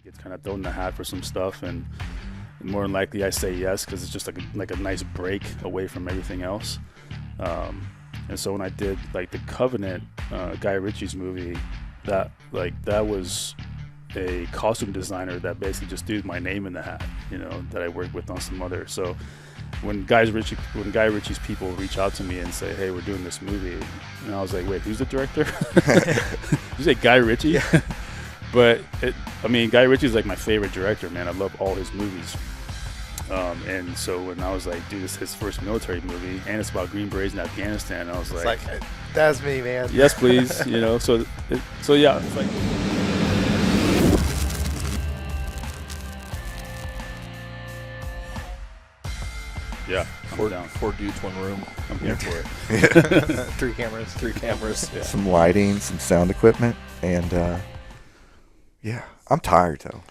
It's kind of thrown in the hat for some stuff, and more than likely I say yes because it's just like a nice break away from everything else. And so when I did like the Covenant, Guy Ritchie's movie, that was a costume designer that basically just threw my name in the hat, that I worked with on some other. So when Guy Ritchie's people reach out to me and say, "Hey, we're doing this movie," and I was like, "Wait, who's the director?" You say Guy Ritchie? Yeah. But Guy Ritchie's like my favorite director, man. I love all his movies. And so when I was like, dude, this is his first military movie, and it's about Green Berets in Afghanistan, I was like, that's me, man. Yes, please. So yeah, it's like. Yeah, four dudes, one room. I'm here for it. Three cameras. Yeah. Some lighting, some sound equipment, and yeah, I'm tired though.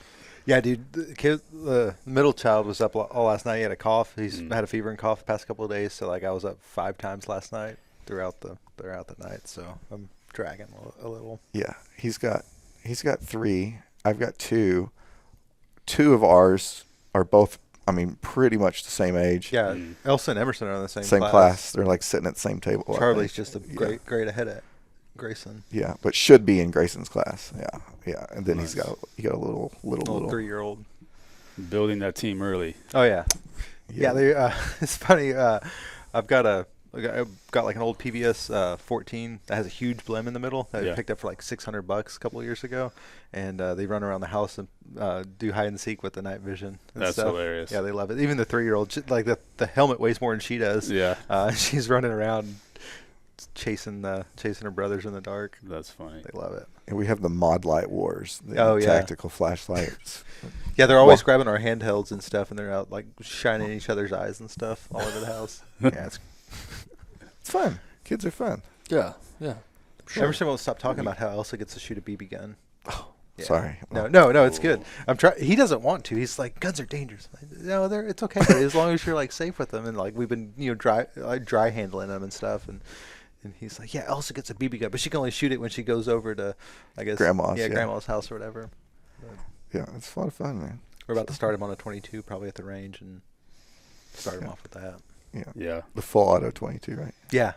Yeah, dude. The middle child was up all last night. He had a cough. He's had a fever and cough the past couple of days. So like I was up 5 times last night throughout the night. So I'm dragging a little. Yeah, he's got 3. I've got 2. 2 of ours are both, pretty much the same age. Yeah, Elsa and Emerson are on the same class. They're like sitting at the same table. Charlie's just a great ahead at Grayson. Yeah, but should be in Grayson's class. Yeah, and then nice. he got a little 3-year-old building that team early. Oh yeah. They, it's funny. I've got like an old PBS 14 that has a huge blim in the middle that I picked up for like $600 a couple of years ago, and they run around the house and do hide and seek with the night vision. And That's stuff. Hilarious. Yeah, they love it. Even the 3-year-old, like the helmet weighs more than she does. Yeah. She's running around chasing her brothers in the dark. That's funny. They love it. And we have the mod light wars. Tactical flashlights. Yeah, they're always grabbing our handhelds and stuff, and they're out like shining each other's eyes and stuff all over the house. Yeah, it's fun. Kids are fun. Yeah. Sure. Emerson won't stop talking about how Elsa gets to shoot a BB gun. Oh, yeah. Sorry. No, it's good. He doesn't want to. He's like, guns are dangerous. No, it's okay as long as you're like safe with them, and like we've been dry handling them and stuff, and he's like, yeah, Elsa gets a BB gun, but she can only shoot it when she goes over to, I guess, grandma's house or whatever. But yeah, it's a lot of fun, man. We're about to start him on a 22, probably at the range, and start him off with that. Yeah. The full auto 22, right? Yeah.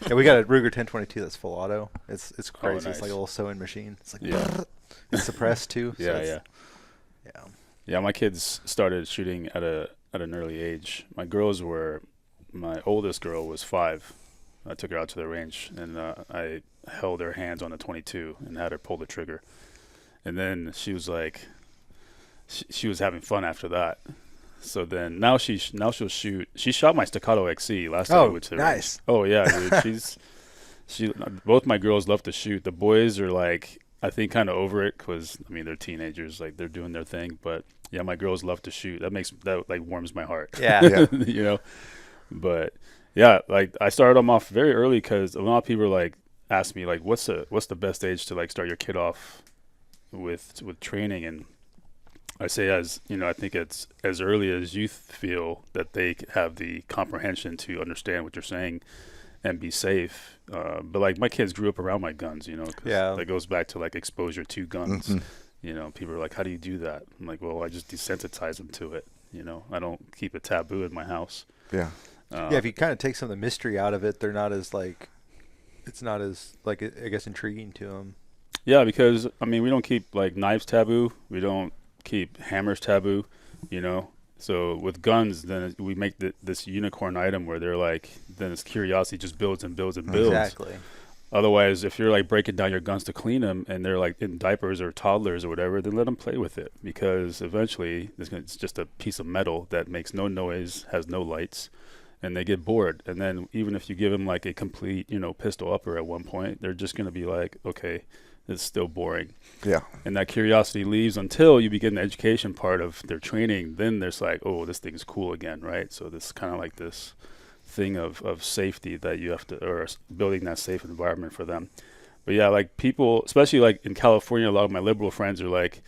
We got a Ruger 1022 that's full auto. It's crazy. Nice. It's like a little sewing machine. It's like it's suppressed too. So yeah. My kids started shooting at an early age. My oldest girl was 5. I took her out to the range, and I held her hands on the 22 and had her pull the trigger. And then she was like, she was having fun after that. So then now she'll shoot. She shot my Staccato XC last time I went to the nice. range. Oh yeah, dude. Both my girls love to shoot. The boys are like, I think, kind of over it because they're teenagers, like they're doing their thing. But yeah, my girls love to shoot. That like warms my heart. Yeah. But yeah, like I started them off very early because a lot of people like ask me like, what's the best age to like start your kid off with training, and I say, I think it's as early as you feel that they have the comprehension to understand what you're saying and be safe. But like my kids grew up around my guns, that goes back to like exposure to guns. Mm-hmm. People are like, how do you do that? I'm like, well, I just desensitize them to it. I don't keep it taboo in my house. Yeah. If you kind of take some of the mystery out of it, they're not as like, it's not as like, I guess, intriguing to them. Yeah, because we don't keep like knives taboo. We don't keep hammers taboo, so with guns then we make this unicorn item where they're like, then this curiosity just builds and builds and builds. Exactly. Otherwise, if you're like breaking down your guns to clean them and they're like in diapers or toddlers or whatever, then let them play with it, because eventually it's just a piece of metal that makes no noise, has no lights, and they get bored. And then even if you give them like a complete pistol upper at one point, they're just going to be like, okay, it's still boring. Yeah. And that curiosity leaves until you begin the education part of their training. Then there's like, oh, this thing's cool again, right? So this kind of like this thing of safety that you have to, or building that safe environment for them. But yeah, like people, especially like in California, a lot of my liberal friends are like,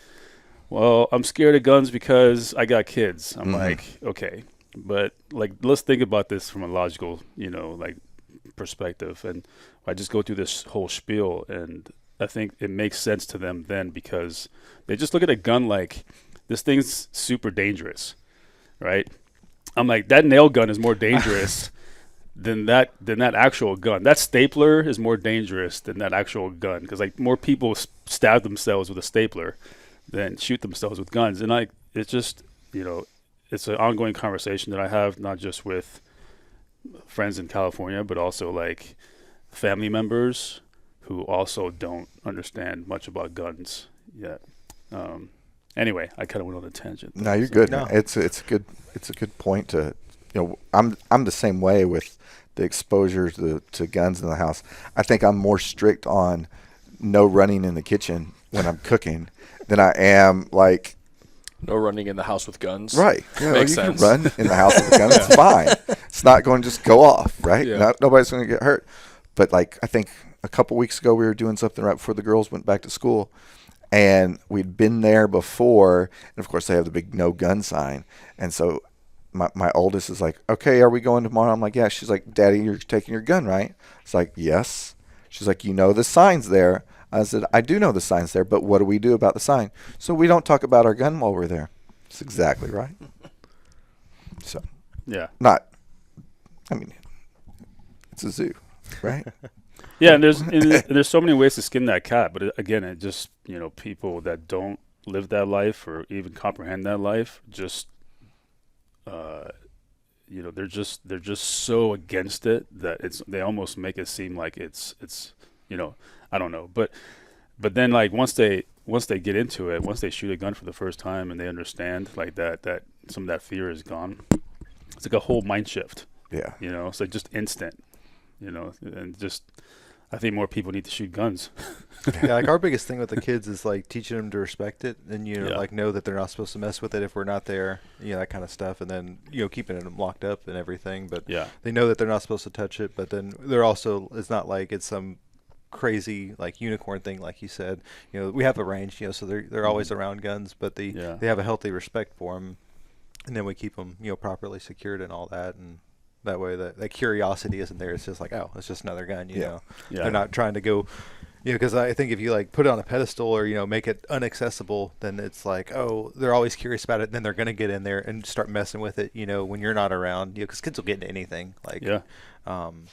well, I'm scared of guns because I got kids. I'm like, okay, but like, let's think about this from a logical, like perspective. And I just go through this whole spiel, and I think it makes sense to them then because they just look at a gun like this thing's super dangerous, right? I'm like, that nail gun is more dangerous than that actual gun. That stapler is more dangerous than that actual gun because like more people stab themselves with a stapler than shoot themselves with guns. And it's just, it's an ongoing conversation that I have not just with friends in California, but also like family members who also don't understand much about guns yet. Anyway, I kind of went on a tangent. No, you're good. No. It's a good point to, I'm the same way with the exposure to guns in the house. I think I'm more strict on no running in the kitchen when I'm cooking than I am like. No running in the house with guns. Right. Makes you sense. can run in the house with a gun. It's fine. It's not going to just go off, right? Yeah. Nobody's going to get hurt. But like I think a couple weeks ago we were doing something right before the girls went back to school, and we'd been there before, and of course they have the big no gun sign, and so my oldest is like, okay, are we going tomorrow? I'm like, yeah. She's like, Daddy, you're taking your gun, right? It's like, yes. She's like, the sign's there. I said, I do know the sign's there, but what do we do about the sign? So we don't talk about our gun while we're there. That's exactly right. So, Yeah. It's a zoo, right? Yeah, and there's so many ways to skin that cat, but again, it just people that don't live that life or even comprehend that life just they're just so against it that they almost make it seem like it's I don't know, but then like once they get into it, once they shoot a gun for the first time and they understand like that some of that fear is gone, it's like a whole mind shift. Yeah. It's like just instant. And just I think more people need to shoot guns. Yeah, like our biggest thing with the kids is like teaching them to respect it and Yeah. like know that they're not supposed to mess with it if we're not there, that kind of stuff, and then keeping them locked up and everything. But Yeah. they know that they're not supposed to touch it. But then they're also, it's not like it's some crazy like unicorn thing like you said. We have a range, so they're always around guns, but they have a healthy respect for them, and then we keep them properly secured and all that, and that way that curiosity isn't there. It's just like, oh, it's just another gun. Yeah. They're not trying to go. Because I think if you like put it on a pedestal or make it inaccessible, then it's like, oh, they're always curious about it. And then they're gonna get in there and start messing with it. When you're not around. Because kids will get into anything. Like, Yeah. And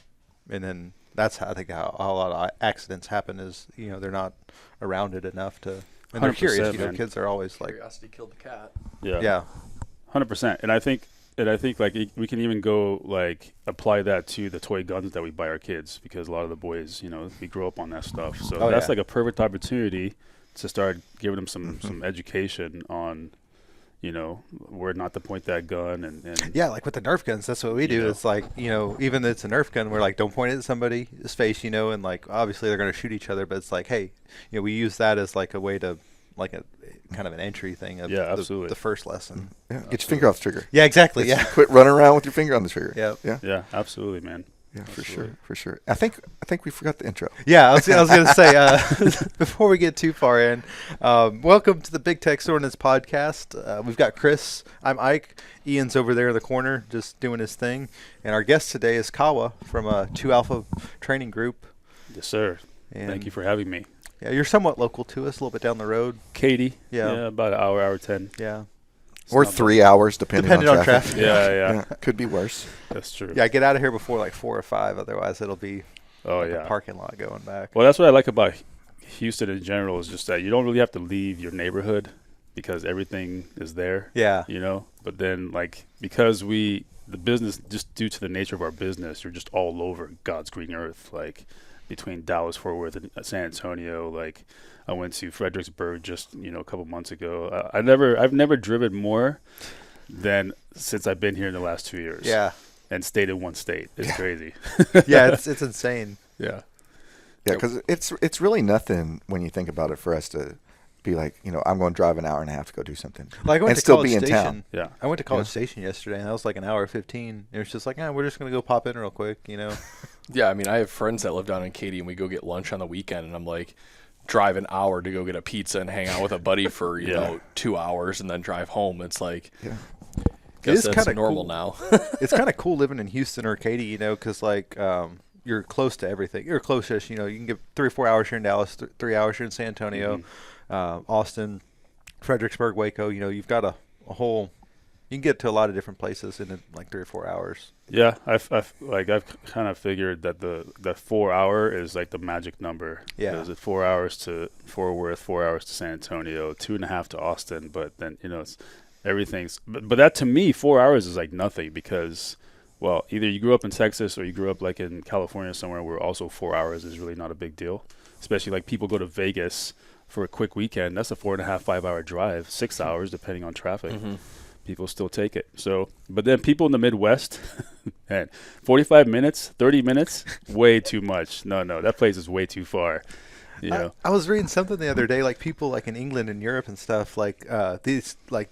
then that's how I think how a lot of accidents happen is they're not around it enough to. And they're 100%, curious. man. Kids are always like, Curiosity killed the cat. yeah. 100%. And I think like we can even go like apply that to the toy guns that we buy our kids, because a lot of the boys, we grow up on that stuff. So that's like a perfect opportunity to start giving them some education on, where not to point that gun and Yeah, like with the Nerf guns, that's what we do. It's like, even though it's a Nerf gun, we're like, don't point it at somebody's face, and like obviously they're going to shoot each other, but it's like, hey, we use that as like a way to like a kind of an entry thing of absolutely. the first lesson. Yeah. Get your finger off the trigger. Yeah, exactly. Yeah. Quit running around with your finger on the trigger. Yeah. Yeah. Yeah, absolutely, man. Yeah, for sure. I think we forgot the intro. Yeah, I was going to say, before we get too far in, welcome to the Big Tech Ordnance Podcast. We've got Chris. I'm Ike. Ian's over there in the corner just doing his thing. And our guest today is Kawa from a 2Alpha training group. Yes, sir. And Thank you for having me. Yeah, you're somewhat local to us, a little bit down the road. Katie. Yeah. About an hour 10. Yeah. Or 3 hours, depending on traffic. Yeah. Could be worse. That's true. Yeah, get out of here before like 4 or 5, otherwise it'll be a parking lot going back. Well, that's what I like about Houston in general, is just that you don't really have to leave your neighborhood because everything is there. Yeah. But then like because the business, just due to the nature of our business, you're just all over God's green earth, like between Dallas, Fort Worth, and San Antonio. Like I went to Fredericksburg just a couple months ago. I've never driven more than since I've been here in the last 2 years. Yeah. And stayed in one state. It's crazy. Yeah, it's insane. Yeah. Yeah, because it's really nothing when you think about it for us to be like, I'm going to drive an hour and a half to go do something. Like I went and to still College be in Station. town. Yeah. I went to College Station yesterday, and that was like an hour 15. It was just like, we're just going to go pop in real quick, Yeah, I mean, I have friends that live down in Katy, and we go get lunch on the weekend, and I'm like, drive an hour to go get a pizza and hang out with a buddy for, 2 hours and then drive home. It's like, It is that's kinda normal cool. now. It's kind of cool living in Houston or Katy, because like you're close to everything. You're close-ish. You can get 3 or 4 hours here in Dallas, 3 hours here in San Antonio, Austin, Fredericksburg, Waco. You've got a whole. You can get to a lot of different places in like 3 or 4 hours. Yeah, I've kind of figured that the 4 hour is like the magic number. Yeah. Is it 4 hours to Fort Worth, 4 hours to San Antonio, 2.5 to Austin, but then it's everything's. But that to me, 4 hours is like nothing because, well, either you grew up in Texas or you grew up like in California somewhere where also 4 hours is really not a big deal. Especially like people go to Vegas for a quick weekend. That's a 4.5, 5 hour drive, 6 hours depending on traffic. People still take it. So, but then people in the Midwest, man, 45 minutes, 30 minutes, way too much. No, that place is way too far. I was reading something the other day, like people like in England and Europe and stuff, like these like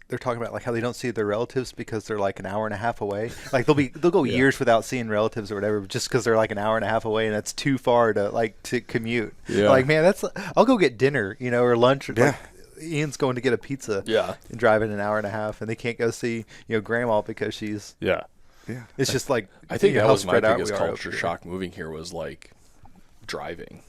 they're talking about like how they don't see their relatives because they're like an hour and a half away. Like they'll go years without seeing relatives or whatever just because they're like an hour and a half away and that's too far to commute. Yeah. Like man, I'll go get dinner, or lunch. Or like, Ian's going to get a pizza. Yeah. And driving an hour and a half, and they can't go see grandma because she's. Yeah. It's just like I think that how was my spread out biggest we are culture over here. shock moving here was like driving.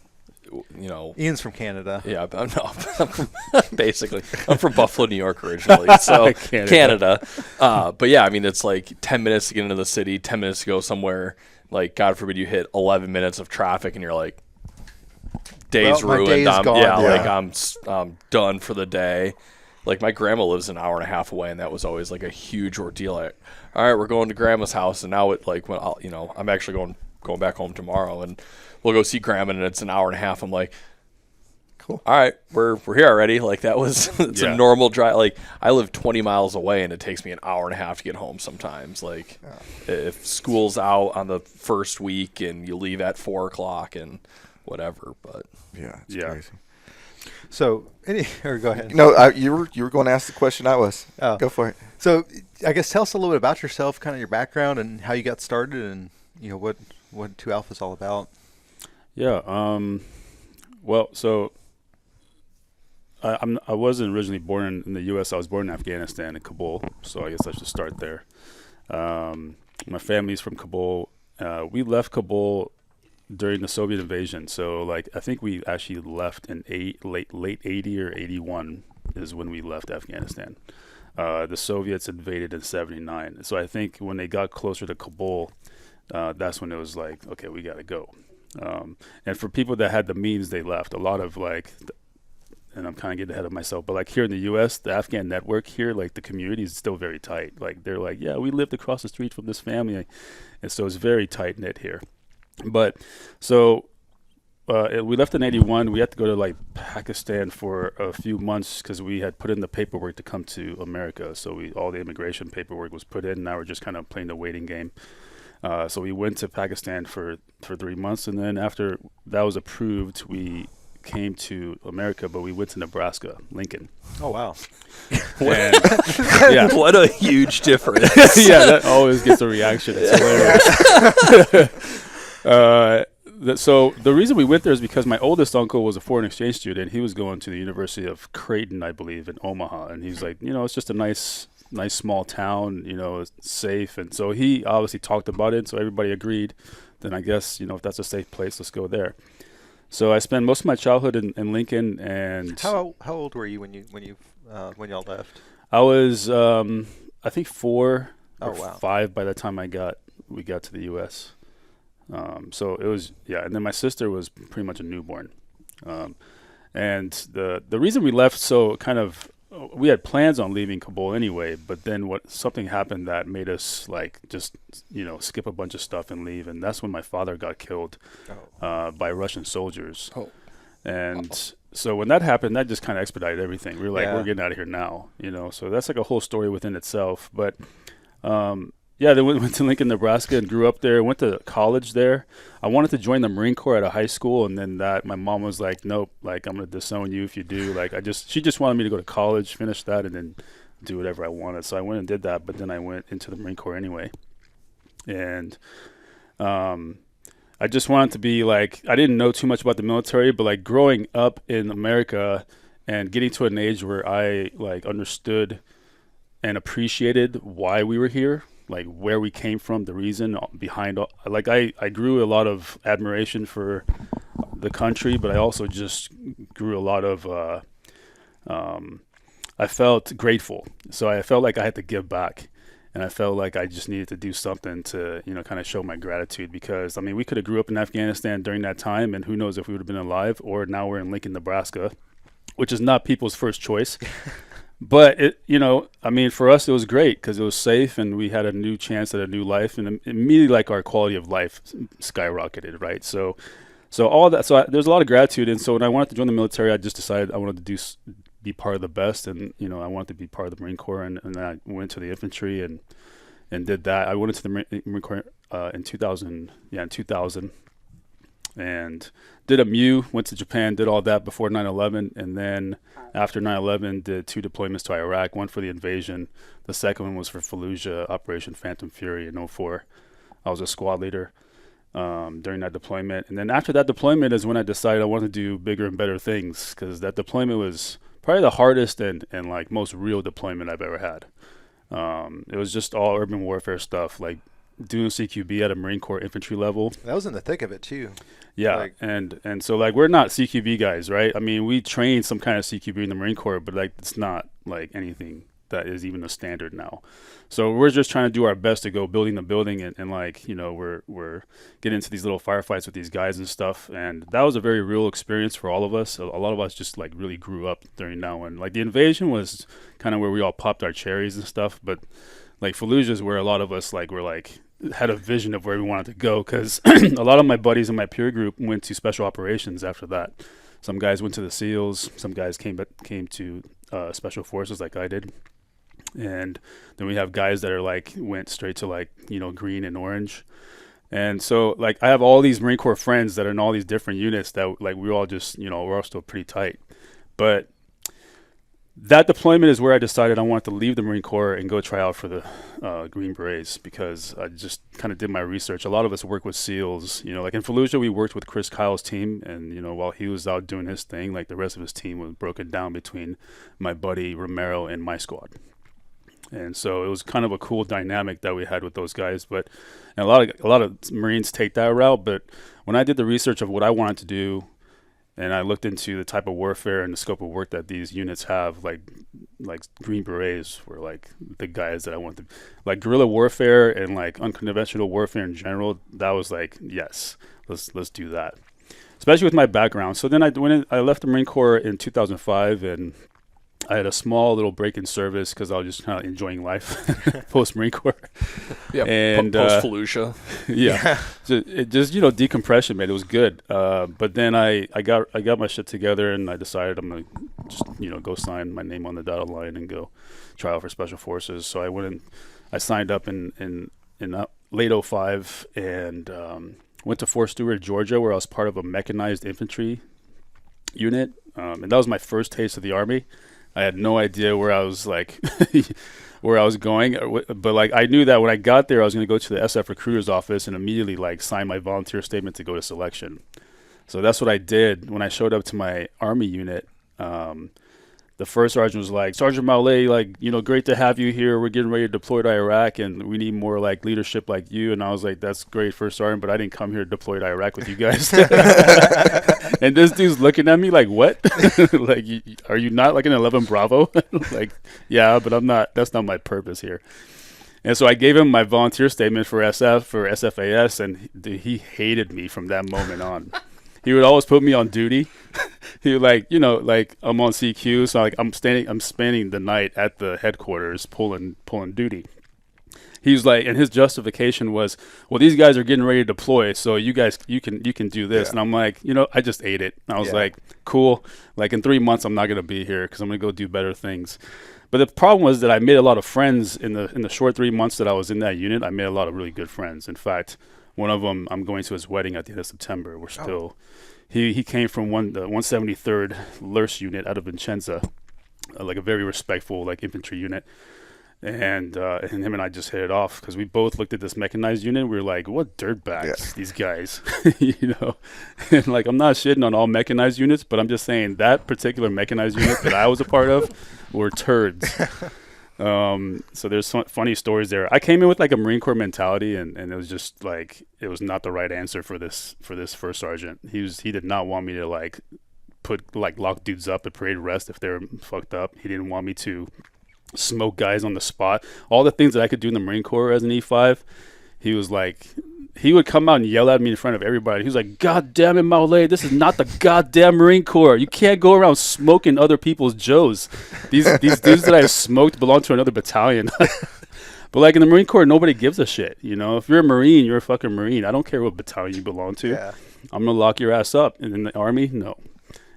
Ian's from Canada. Yeah, I'm from basically I'm from Buffalo, New York originally, so Canada. But yeah, I mean it's like 10 minutes to get into the city, 10 minutes to go somewhere. Like God forbid you hit 11 minutes of traffic and you're like, day's my ruined. day's gone. Like I'm done for the day. Like my grandma lives an hour and a half away, and that was always like a huge ordeal. Like, all right, we're going to grandma's house, and now it like when I'm actually going back home tomorrow, and we'll go see grandma, and it's an hour and a half. I'm like, cool. All right, we're here already. Like that was it's a normal drive. Like I live 20 miles away, and it takes me an hour and a half to get home sometimes. Like if school's out on the first week, and you leave at 4:00 and whatever, but it's crazy. So, or go ahead. No, you were going to ask the question. I was. Oh. Go for it. So, I guess tell us a little bit about yourself, kind of your background, and how you got started, and what 2Alpha is all about. Yeah. Well, so I wasn't originally born in the U.S. I was born in Afghanistan, in Kabul. So I guess I should start there. My family's from Kabul. We left Kabul during the Soviet invasion. So like I think we actually left in late 80 or 81 is when we left Afghanistan. The Soviets invaded in 79. So I think when they got closer to Kabul, that's when it was like, okay, we got to go. And for people that had the means, they left. A lot of and I'm kind of getting ahead of myself, but like here in the U.S., the Afghan network here, like the community is still very tight. Like they're like, yeah, we lived across the street from this family. And so it's very tight knit here. But so we left in 81. We had to go to like Pakistan for a few months because we had put in the paperwork to come to America. So all the immigration paperwork was put in. Now we're just kind of playing the waiting game. So we went to Pakistan for 3 months. And then after that was approved, we came to America, but we went to Nebraska, Lincoln. Oh, wow. And, what a huge difference. Yeah, that always gets a reaction. It's hilarious. So the reason we went there is because my oldest uncle was a foreign exchange student. He was going to the University of Creighton, I believe, in Omaha. And he's like, it's just a nice small town, it's safe. And so he obviously talked about it. So everybody agreed. Then I guess, if that's a safe place, let's go there. So I spent most of my childhood in Lincoln. And how old were you when y'all left? I was, I think 4 or wow. 5 by the time we got to the U.S. So it was, and then my sister was pretty much a newborn. And the reason we left, so kind of, we had plans on leaving Kabul anyway, but then something happened that made us like just, skip a bunch of stuff and leave. And that's when my father got killed by Russian soldiers. Oh. And so when that happened, that just kind of expedited everything. We were like, we're getting out of here now, so that's like a whole story within itself. But, then we went to Lincoln, Nebraska and grew up there, went to college there. I wanted to join the Marine Corps at a high school. And then my mom was like, nope, like I'm going to disown you if you do. Like she just wanted me to go to college, finish that and then do whatever I wanted. So I went and did that. But then I went into the Marine Corps anyway. And, I just wanted to be like, I didn't know too much about the military, but like growing up in America and getting to an age where I like understood and appreciated why we were here. like where we came from, the reason behind. Like I grew a lot of admiration for the country, but I also just grew a lot of. I felt grateful, so I felt like I had to give back, and I felt like I just needed to do something to, kind of show my gratitude, because I mean, we could have grew up in Afghanistan during that time, and who knows if we would have been alive, or now we're in Lincoln, Nebraska, which is not people's first choice. But I mean, for us, it was great because it was safe, and we had a new chance at a new life, and immediately, like, our quality of life skyrocketed, right? So all that. So there's a lot of gratitude, and so when I wanted to join the military, I just decided I wanted to be part of the best, and I wanted to be part of the Marine Corps, and then I went to the infantry and did that. I went into the Marine Corps in 2000, and did a MU, went to Japan, did all that before 9/11, and then after 9/11 did 2 deployments to Iraq, one for the invasion, the second one was for Fallujah, Operation Phantom Fury in 2004. I was a squad leader during that deployment, and then after that deployment is when I decided I wanted to do bigger and better things, because that deployment was probably the hardest and like most real deployment I've ever had. It was just all urban warfare stuff, like doing CQB at a Marine Corps infantry level. That was in the thick of it too. Yeah, and so like we're not CQB guys, right? I mean, we train some kind of CQB in the Marine Corps, but like it's not like anything that is even a standard now. So we're just trying to do our best to go building the building, and like we're getting into these little firefights with these guys and stuff, and that was a very real experience for all of us. A lot of us just like really grew up during that one. Like the invasion was kind of where we all popped our cherries and stuff, but like Fallujah is where a lot of us like were like had a vision of where we wanted to go, because a lot of my buddies in my peer group went to special operations after that. Some guys went to the SEALs, some guys came to special forces like I did, and then we have guys that are like went straight to like green and orange. And so like I have all these Marine Corps friends that are in all these different units that like we're all just we're all still pretty tight. But that deployment is where I decided I wanted to leave the Marine Corps and go try out for the Green Berets, because I just kind of did my research. A lot of us work with SEALs, like in Fallujah, we worked with Chris Kyle's team, and while he was out doing his thing, like the rest of his team was broken down between my buddy Romero and my squad. And so it was kind of a cool dynamic that we had with those guys. But and a lot of Marines take that route. But when I did the research of what I wanted to do, and I looked into the type of warfare and the scope of work that these units have, like Green Berets were like the guys that I wanted to, like guerrilla warfare and like unconventional warfare in general. That was like, yes, let's do that, especially with my background. So then I left the Marine Corps in 2005, and I had a small little break in service because I was just kind of enjoying life post Marine Corps. Yeah, and post Fallujah. Yeah, it just decompression, man. It was good. But then I got my shit together, and I decided I'm gonna just go sign my name on the dotted line and go try out for Special Forces. So I went and I signed up in late 2005 and went to Fort Stewart, Georgia, where I was part of a mechanized infantry unit, and that was my first taste of the Army. I had no idea where I was where I was going, but like I knew that when I got there, I was going to go to the SF recruiter's office and immediately like sign my volunteer statement to go to selection. So that's what I did when I showed up to my Army unit. The first sergeant was like, "Sergeant Mawlayee, like, great to have you here. We're getting ready to deploy to Iraq, and we need more like leadership like you." And I was like, "That's great, First Sergeant, but I didn't come here to deploy to Iraq with you guys." And this dude's looking at me like, "What? Like, are you not like an 11 Bravo?" Like, yeah, but I'm not. That's not my purpose here. And so I gave him my volunteer statement for SFAS, and dude, he hated me from that moment on. He would always put me on duty. He would like I'm on CQ, so like I'm spending the night at the headquarters pulling duty. He was like, and his justification was, well, these guys are getting ready to deploy, so you guys you can do this. Yeah. And I'm like, I just ate it. I was like, cool. Like in 3 months, I'm not gonna be here because I'm gonna go do better things. But the problem was that I made a lot of friends in the short 3 months that I was in that unit. I made a lot of really good friends. In fact, one of them, I'm going to his wedding at the end of September. We're still. He came from the 173rd LURS unit out of Vincenza, like a very respectful like infantry unit, and him and I just hit it off because we both looked at this mechanized unit. We were like, what dirtbags these guys, And like I'm not shitting on all mechanized units, but I'm just saying that particular mechanized unit that I was a part of were turds. So there's some funny stories there. I came in with like a Marine Corps mentality, and it was just like it was not the right answer for this first sergeant. He did not want me to like lock dudes up at parade rest if they were fucked up. He didn't want me to smoke guys on the spot. All the things that I could do in the Marine Corps as an E5, he was like, he would come out and yell at me in front of everybody. He was like, "God damn it, Mawlayee, this is not the goddamn Marine Corps. You can't go around smoking other people's Joes. These dudes that I smoked belong to another battalion." But like in the Marine Corps, nobody gives a shit. You know, if you're a Marine, you're a fucking Marine. I don't care what battalion you belong to. Yeah. I'm gonna lock your ass up. And in the Army, no.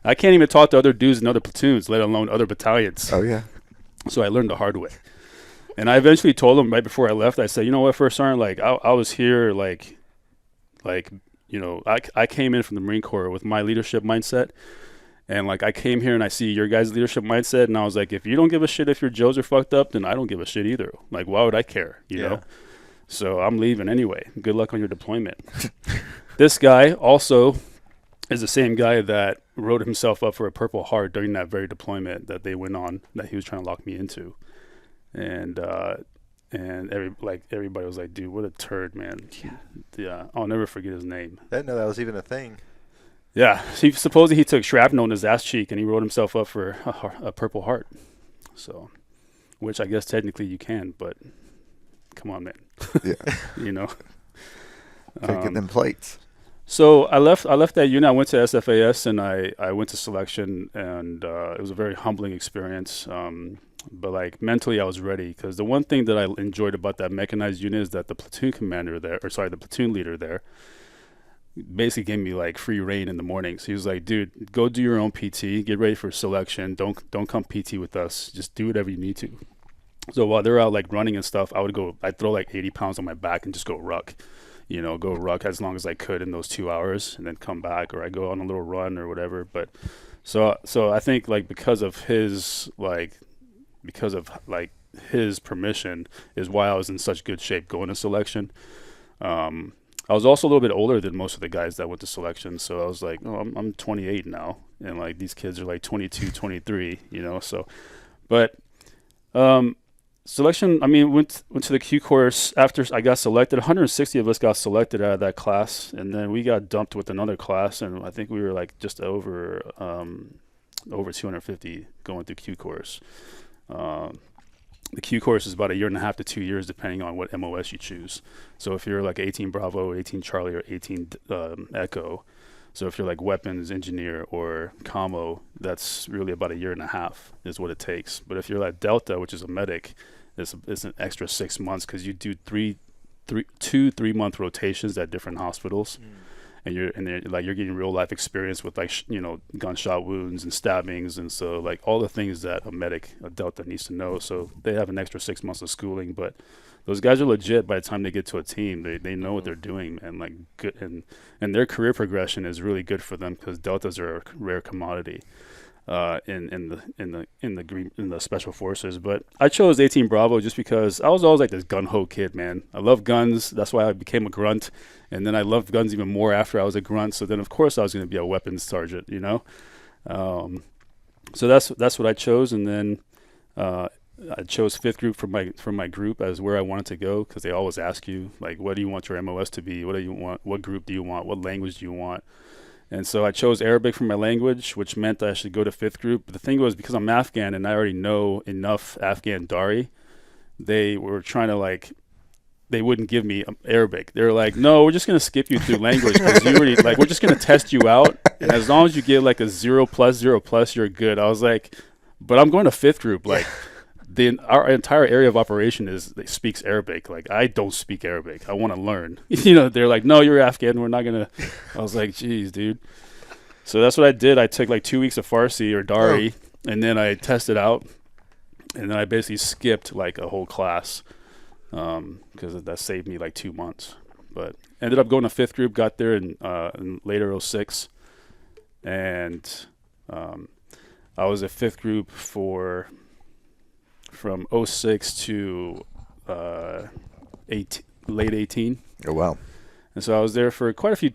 I can't even talk to other dudes in other platoons, let alone other battalions. Oh yeah. So I learned the hard way. And I eventually told him right before I left, I said, "You know what, First Sergeant, like I was here like, you know, I came in from the Marine Corps with my leadership mindset. And like I came here and I see your guys' leadership mindset, and I was like, if you don't give a shit if your Joes are fucked up, then I don't give a shit either. Like, why would I care? You know? So I'm leaving anyway. Good luck on your deployment." This guy also is the same guy that wrote himself up for a Purple Heart during that very deployment that they went on, that he was trying to lock me into. And everybody was like, "Dude, what a turd, man." Yeah, I'll never forget his name. I didn't know that was even a thing. Yeah, supposedly he took shrapnel in his ass cheek and he wrote himself up for a Purple Heart. So, which I guess technically you can, but come on, man. Yeah. You know. Gotta get them plates. So I left that unit. I went to SFAS and I went to selection, and it was a very humbling experience. But like mentally, I was ready, because the one thing that I enjoyed about that mechanized unit is that the platoon the platoon leader there, basically gave me like free reign in the mornings. He was like, "Dude, go do your own PT, get ready for selection. Don't come PT with us. Just do whatever you need to." So while they're out like running and stuff, I'd throw like 80 pounds on my back and just go ruck. You know, go ruck as long as I could in those 2 hours, and then come back, or I go on a little run or whatever. But so I think like because of his permission is why I was in such good shape going to selection. I was also a little bit older than most of the guys that went to selection, so I was like, "Oh, I'm 28 now," and like these kids are like 22, 23, you know. So, but selection, I mean, went to the Q course after I got selected. 160 of us got selected out of that class, and then we got dumped with another class, and I think we were like just over 250 going through Q course. The Q course is about 1.5 to 2 years, depending on what MOS you choose. So if you're like 18 Bravo, 18 Charlie, or 18 Echo, so if you're like weapons engineer or commo, that's really about 1.5 years is what it takes. But if you're like Delta, which is a medic, it's an extra 6 months, because you do 2 3-month rotations at different hospitals. And you're getting real life experience with gunshot wounds and stabbings, and so like all the things that a Delta needs to know. So they have an extra 6 months of schooling, but those guys are legit by the time they get to a team. They know what they're doing, and like good, and their career progression is really good for them, because Deltas are a rare commodity in the special forces. But I chose 18 Bravo just because I was always like this gun ho kid, man. I love guns. That's why I became a grunt, and then I loved guns even more after I was a grunt. So then of course I was going to be a weapons sergeant, you know. So that's what I chose, and then I chose 5th group from my group as where I wanted to go, because they always ask you like, what do you want your MOS to be? What do you want? What group do you want? What language do you want? And so I chose Arabic for my language, which meant I should go to 5th group. But the thing was, because I'm Afghan and I already know enough Afghan Dari, they were trying to they wouldn't give me Arabic. They were like, "No, we're just going to skip you through language, because you already, we're just going to test you out. And as long as you get like a 0+0+, you're good." I was like, "But I'm going to 5th group. Our entire area of operation speaks Arabic. Like, I don't speak Arabic. I want to learn." You know, they're like, "No, you're Afghan. We're not going to." I was like, "Geez, dude." So that's what I did. I took like 2 weeks of Farsi or Dari, and then I tested out, and then I basically skipped like a whole class, because that saved me like 2 months. But ended up going to 5th group, got there in later 06, and I was at 5th group from 06 to late 18. Oh, wow. And so I was there for quite a few.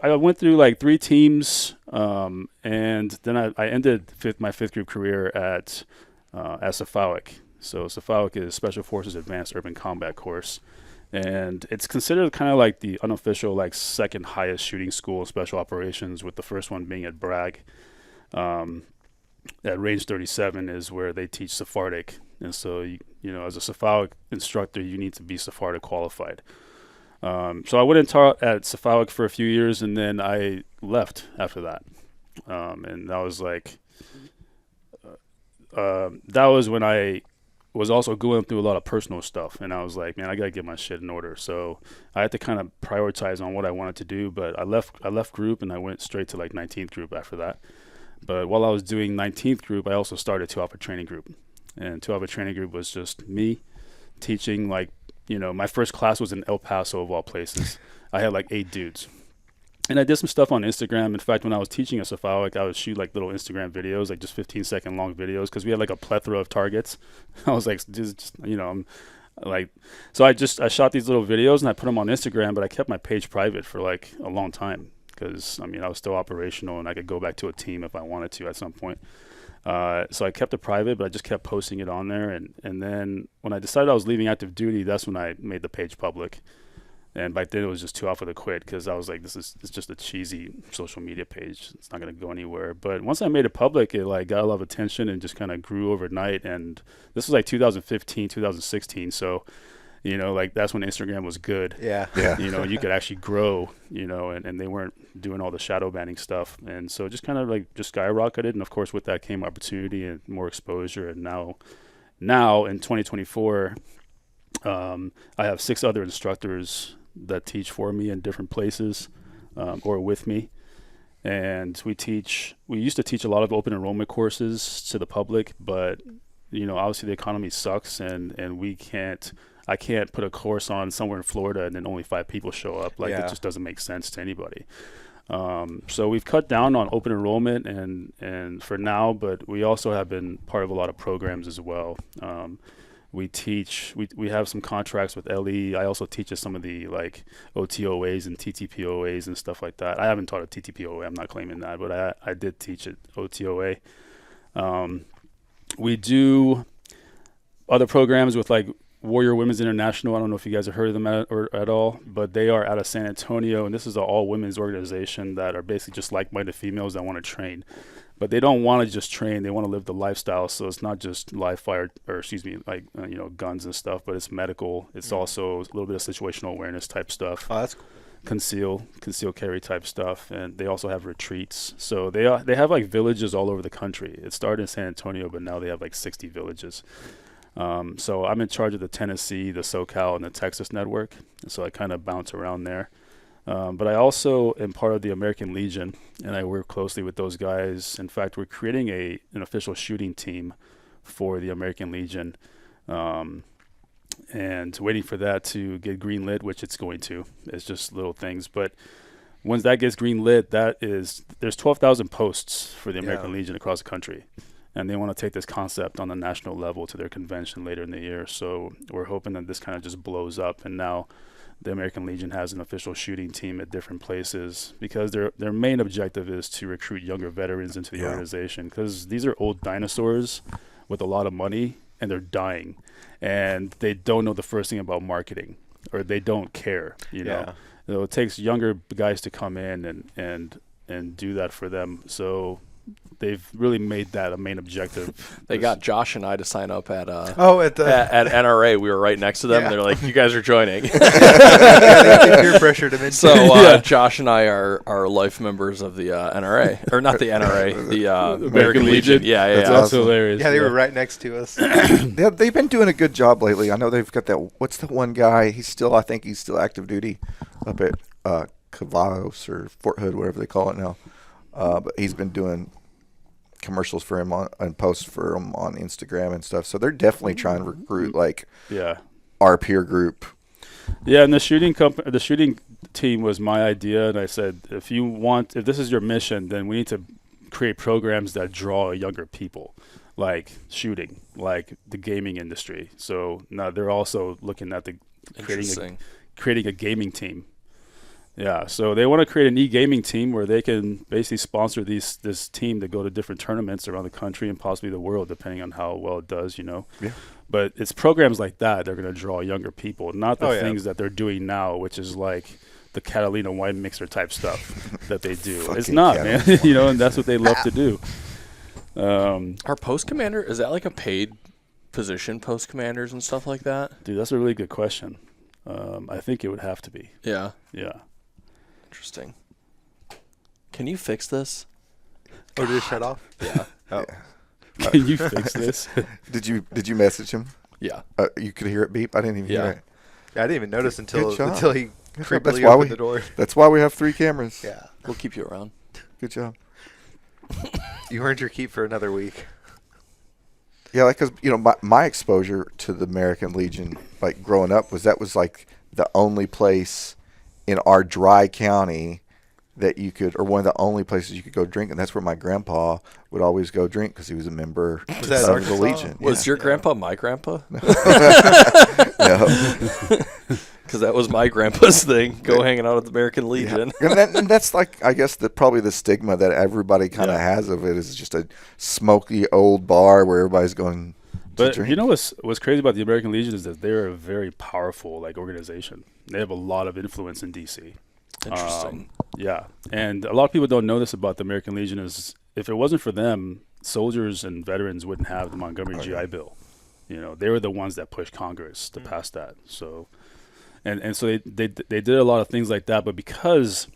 I went through like 3 teams, and then I ended my 5th group career at Asafawik, So SFAUC is Special Forces Advanced Urban Combat Course. And it's considered kind of like the unofficial, like, second highest shooting school in special operations, with the first one being at Bragg. At Range 37 is where they teach Sephardic. And so, you know, as a SFAUC instructor, you need to be Sephardic qualified. So I went and taught at SFAUC for a few years, and then I left after that. And that was like, that was when I was also going through a lot of personal stuff, and I was like, man, I gotta get my shit in order. So I had to kind of prioritize on what I wanted to do. But I left group, and I went straight to like 19th group after that. But while I was doing 19th group, I also started 2Alpha training group, and 2Alpha training group was just me teaching. Like, you know, my first class was in El Paso of all places. I had like 8 dudes. And I did some stuff on Instagram. In fact, when I was teaching at SFAUC, I would shoot like little Instagram videos, like just 15-second long videos, because we had like a plethora of targets. I was like, just you know, I'm like, so I shot these little videos and I put them on Instagram, but I kept my page private for like a long time, because I mean, I was still operational and I could go back to a team if I wanted to at some point. So I kept it private, but I just kept posting it on there. And then when I decided I was leaving active duty, that's when I made the page public. And back then it was just 2Alpha to quit, because I was like, it's just a cheesy social media page. It's not going to go anywhere. But once I made it public, it like got a lot of attention and just kind of grew overnight. And this was like 2015, 2016. So, you know, like that's when Instagram was good. Yeah. You know, you could actually grow, you know, and they weren't doing all the shadow banning stuff. And so it just kind of like just skyrocketed. And of course with that came opportunity and more exposure. And now in 2024, I have 6 other instructors that teach for me in different places, or with me. And we used to teach a lot of open enrollment courses to the public, but you know, obviously the economy sucks, and I can't put a course on somewhere in Florida and then only 5 people show up. Like, it just doesn't make sense to anybody. So we've cut down on open enrollment and for now, but we also have been part of a lot of programs as well. We have some contracts with LE. I also teach at some of the like OTOAs and TTPOAs and stuff like that. I haven't taught at TTPOA. I'm not claiming that, but I did teach at OTOA. We do other programs with like Warrior Women's International. I don't know if you guys have heard of them at all, but they are out of San Antonio, and this is an all-women's organization that are basically just like-minded females that want to train. But they don't want to just train; they want to live the lifestyle. So it's not just live fire, you know, guns and stuff, but it's medical. It's also a little bit of situational awareness type stuff. Oh, that's cool. Conceal carry type stuff, and they also have retreats. So they have like villages all over the country. It started in San Antonio, but now they have like 60 villages. So I'm in charge of the Tennessee, the SoCal, and the Texas network. So I kind of bounce around there. But I also am part of the American Legion, and I work closely with those guys. In fact, we're creating an official shooting team for the American Legion, and waiting for that to get green lit, which it's going to. It's just little things. But once that gets green lit, there's 12,000 posts for the American Legion across the country. And they want to take this concept on the national level to their convention later in the year. So we're hoping that this kind of just blows up. And now the American Legion has an official shooting team at different places, because their main objective is to recruit younger veterans into the organization, because these are old dinosaurs with a lot of money, and they're dying, and they don't know the first thing about marketing, or they don't care, you know. So it takes younger guys to come in and do that for them. So they've really made that a main objective. They got Josh and I to sign up at at NRA. We were right next to them, and they're like, "You guys are joining." They peer pressured him into So Josh and I are life members of the NRA, or not the NRA, the American Legion. Yeah, That's awesome. hilarious. Yeah, they were right next to us. They've been doing a good job lately. I know they've got that. What's the one guy? I think he's still active duty up at Cavalos or Fort Hood, whatever they call it now. But he's been doing commercials for him and posts for him on Instagram and stuff. So they're definitely trying to recruit our peer group. Yeah, and the shooting team was my idea, and I said, if this is your mission, then we need to create programs that draw younger people, like shooting, like the gaming industry. So now they're also looking at creating a gaming team. Yeah, so they want to create an e-gaming team where they can basically sponsor this team to go to different tournaments around the country and possibly the world, depending on how well it does, Yeah. But it's programs like that that are going to draw younger people, not the things that they're doing now, which is like the Catalina wine mixer type stuff that they do. It's not, man. And that's what they love to do. Our post commander, is that like a paid position, post commanders and stuff like that? Dude, that's a really good question. I think it would have to be. Yeah. Yeah. Interesting. Can you fix this? Or did it shut off? Yeah. Oh. Can you fix this? Did you message him? Yeah. You could hear it beep. I didn't even hear it. Yeah, I didn't even notice until he That's creepily why opened the door. That's why we have 3 cameras. Yeah. We'll keep you around. Good job. You earned your keep for another week. Yeah, like, cause my exposure to the American Legion, like growing up, was like the only place in our dry county that you could, or one of the only places you could go drink, and that's where my grandpa would always go drink because he was a member of the Legion. Was your grandpa my grandpa? No. Because that was my grandpa's thing. Go hanging out at the American Legion. Yeah. And that's like, I guess, probably the stigma that everybody kind of has of it is just a smoky old bar where everybody's going to drink. What's crazy about the American Legion is that they're a very powerful organization. They have a lot of influence in DC. Interesting. Yeah, and a lot of people don't know this about the American Legion is if it wasn't for them, soldiers and veterans wouldn't have the Montgomery GI Bill. They were the ones that pushed Congress to pass that. So, and so they did a lot of things like that. But because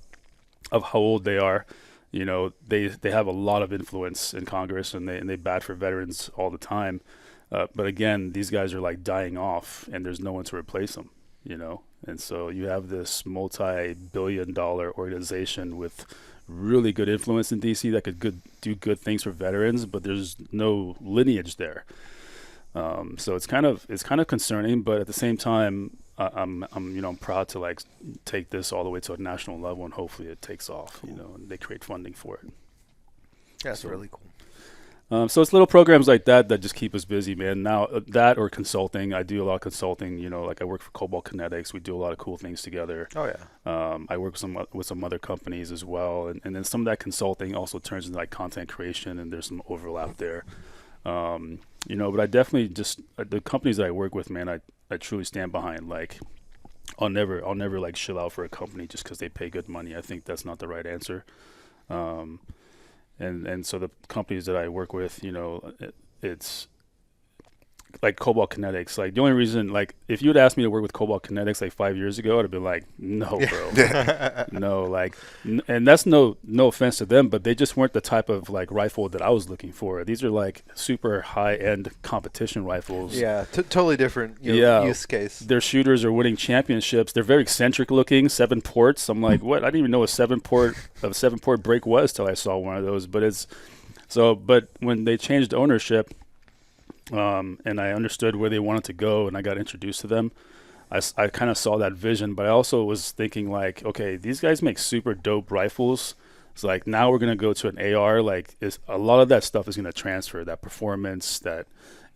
of how old they are, they have a lot of influence in Congress, and they bat for veterans all the time. But again, these guys are like dying off, and there's no one to replace them. And so you have this multi-billion-dollar organization with really good influence in DC that could do good things for veterans, but there's no lineage there. So it's kind of concerning, but at the same time, I'm proud to take this all the way to a national level, and hopefully it takes off. And they create funding for it. Yeah, that's really cool. So it's little programs like that just keep us busy, man. Now that or consulting, I do a lot of consulting. Like I work for Cobalt Kinetics. We do a lot of cool things together. Oh yeah. I work with some other companies as well, and then some of that consulting also turns into content creation, and there's some overlap there. But I definitely the companies that I work with, man, I truly stand behind. I'll never shill out for a company just because they pay good money. I think that's not the right answer. And so the companies that I work with, it's like Cobalt Kinetics. The only reason, if you had asked me to work with Cobalt Kinetics 5 years ago, I'd have been like, no, bro, no, and that's no offense to them, but they just weren't the type of rifle that I was looking for. These are super high end competition rifles. Yeah, totally different. Use case. Their shooters are winning championships. They're very eccentric looking, 7 ports. I'm like, what? I didn't even know a 7 port break was till I saw one of those. But when they changed ownership. And I understood where they wanted to go, and I got introduced to them. I kind of saw that vision, but I also was thinking okay, these guys make super dope rifles. It's now we're gonna go to an AR. A lot of that stuff is gonna transfer. That performance, that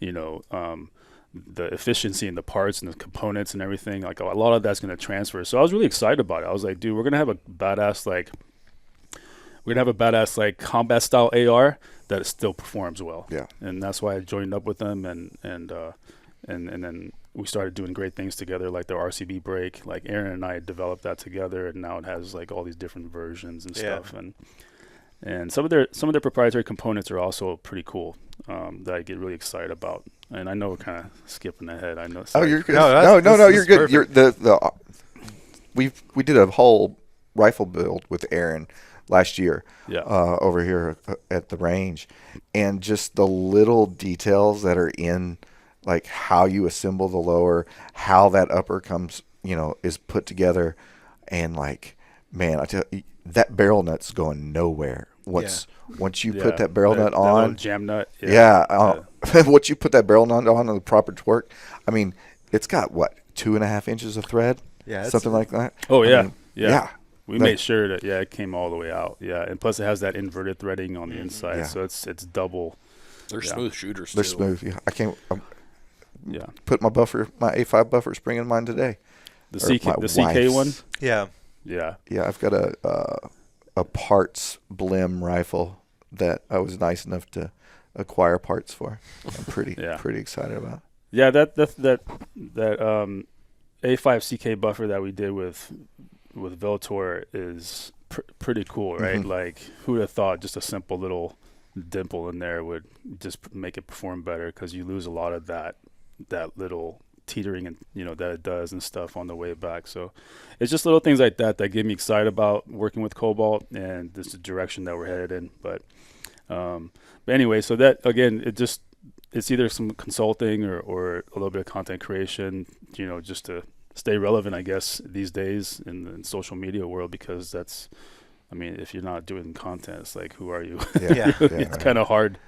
the efficiency in the parts and the components and everything. A lot of that's gonna transfer. So I was really excited about it. I was like, dude, we're gonna have a badass combat style AR that still performs well. Yeah. And that's why I joined up with them, and then we started doing great things together, like their RCB brake. Aaron and I developed that together, and now it has all these different versions and stuff. And some of their proprietary components are also pretty cool, that I get really excited about. And I know we're kind of skipping ahead. I know. Oh, you're good. No, you're good. We did a whole rifle build with Aaron last year, over here at the range, and just the little details that are in how you assemble the lower, how that upper comes, is put together, and man, I tell you, that barrel nut's going nowhere. Once you put that barrel nut on, jam nut, once you put that barrel nut on the proper torque, I mean, it's got 2.5 inches of thread, something like that. Oh yeah, I mean, yeah. We made sure that it came all the way out. Yeah, and plus it has that inverted threading on the inside, so it's double. They're smooth shooters. They're too. smooth. Yeah, I can't. Put my A5 buffer spring in mine today. The CK one. Yeah. Yeah. Yeah, I've got a parts blim rifle that I was nice enough to acquire parts for. I'm pretty excited about. Yeah, that A5 CK buffer that we did with Veltor is pretty cool, right? Mm-hmm. Like, who would have thought just a simple little dimple in there would just make it perform better, because you lose a lot of that little teetering and that it does and stuff on the way back. So it's just little things like that get me excited about working with Cobalt, and this is the direction that we're headed in. But anyway, so that again, it's either some consulting or a little bit of content creation, just to stay relevant, I guess, these days in the social media world, because that's, I mean, if you're not doing content, it's like, who are you? Yeah. It's kind of hard,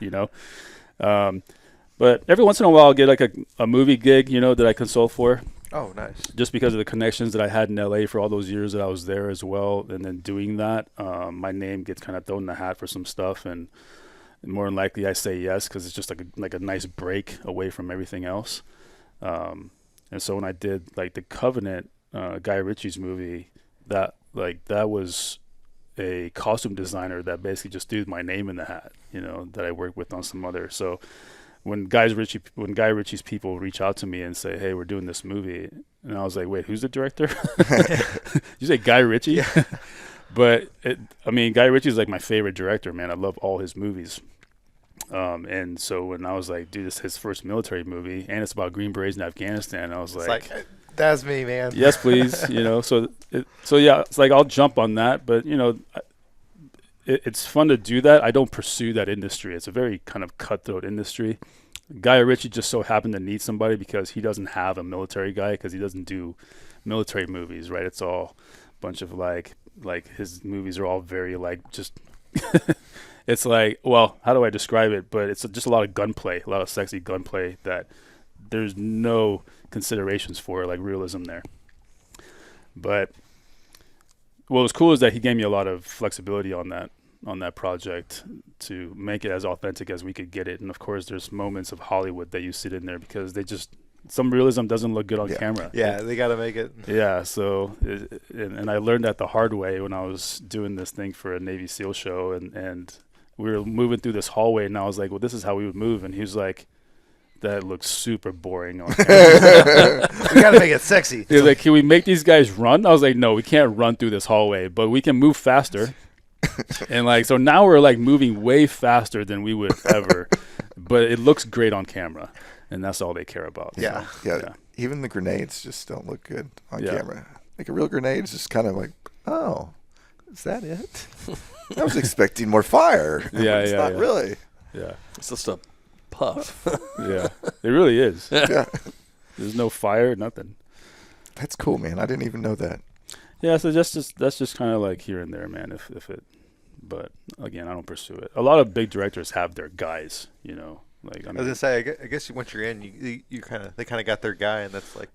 but every once in a while I'll get like a movie gig, that I consult for, Oh, nice. just because of the connections that I had in LA for all those years that I was there as well. And then doing that, my name gets kind of thrown in the hat for some stuff, and more than likely I say yes, because it's just like a nice break away from everything else. And so when I did like the Covenant, Guy Ritchie's movie, that was a costume designer that basically just threw my name in the hat, that I worked with on some other. So when Guy Ritchie's people reach out to me and say, "Hey, we're doing this movie," and I was like, "Wait, who's the director?" You say Guy Ritchie? Yeah. But Guy Ritchie is like my favorite director, man. I love all his movies. And so when I was like, dude, this is his first military movie, and it's about Green Berets in Afghanistan, I was like, that's me, man. Yes, please. So yeah, it's like I'll jump on that, but it's fun to do that. I don't pursue that industry. It's a very kind of cutthroat industry. Guy Ritchie just so happened to need somebody because he doesn't have a military guy, because he doesn't do military movies, right? It's all a bunch of like his movies are all very like just it's like, well, how do I describe it? But it's just a lot of gunplay, a lot of sexy gunplay that there's no considerations for, like realism there. But what was cool is that he gave me a lot of flexibility on that project to make it as authentic as we could get it. And of course, there's moments of Hollywood that you sit in there because some realism doesn't look good on camera. Yeah, they got to make it. Yeah, so and I learned that the hard way when I was doing this thing for a Navy SEAL show, and we were moving through this hallway, and I was like, well, this is how we would move. And he was like, that looks super boring on camera. We got to make it sexy. He was like, can we make these guys run? I was like, no, we can't run through this hallway, but we can move faster. And like, so now we're like moving way faster than we would ever, but it looks great on camera, and that's all they care about. Yeah. So, Yeah. Even the grenades just don't look good on camera. Like a real grenade is just kind of like, oh, is that it? I was expecting more fire. It's not really. Yeah. It's just a puff. Yeah. It really is. Yeah. There's no fire, nothing. That's cool, man. I didn't even know that. Yeah, so that's just kind of like here and there, man. But again, I don't pursue it. A lot of big directors have their guys, Like I was gonna say, I guess once you're in, they kind of got their guy, and that's like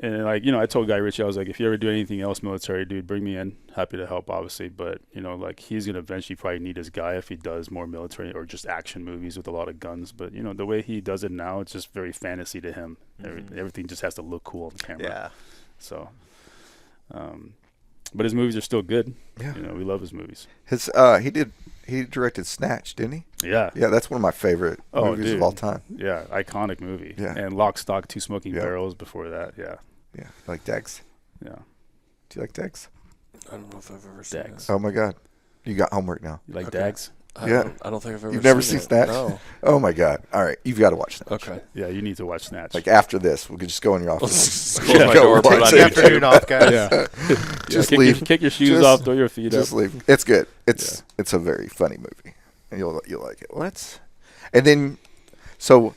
And like I told Guy Ritchie, I was like, if you ever do anything else military, dude, bring me in. Happy to help, obviously. But like he's gonna eventually probably need his guy if he does more military or just action movies with a lot of guns. But the way he does it now, it's just very fantasy to him. Mm-hmm. Everything just has to look cool on the camera. Yeah. So. But his movies are still good. Yeah. We love his movies. He directed Snatch, didn't he? Yeah. Yeah, that's one of my favorite movies of all time. Yeah, iconic movie. Yeah. And Lock, Stock, Two Smoking Barrels before that. Yeah. Yeah. Like Dex. Yeah. Do you like Dex? I don't know if I've ever seen Dags. that. Oh my God, you got homework now. You like Okay. Dags? I don't think I've ever. You've never seen it. Snatch? No. Oh my God. All right, you've got to watch Snatch. Okay. Yeah, you need to watch Snatch. Like after this, we could just go in your office. Close my Go door, put it watch on it. Afternoon off, guys. yeah. Just kick leave. Kick your shoes Just- off, throw your feet up. Just leave. It's good. It's a very funny movie, and you'll like it. And then, so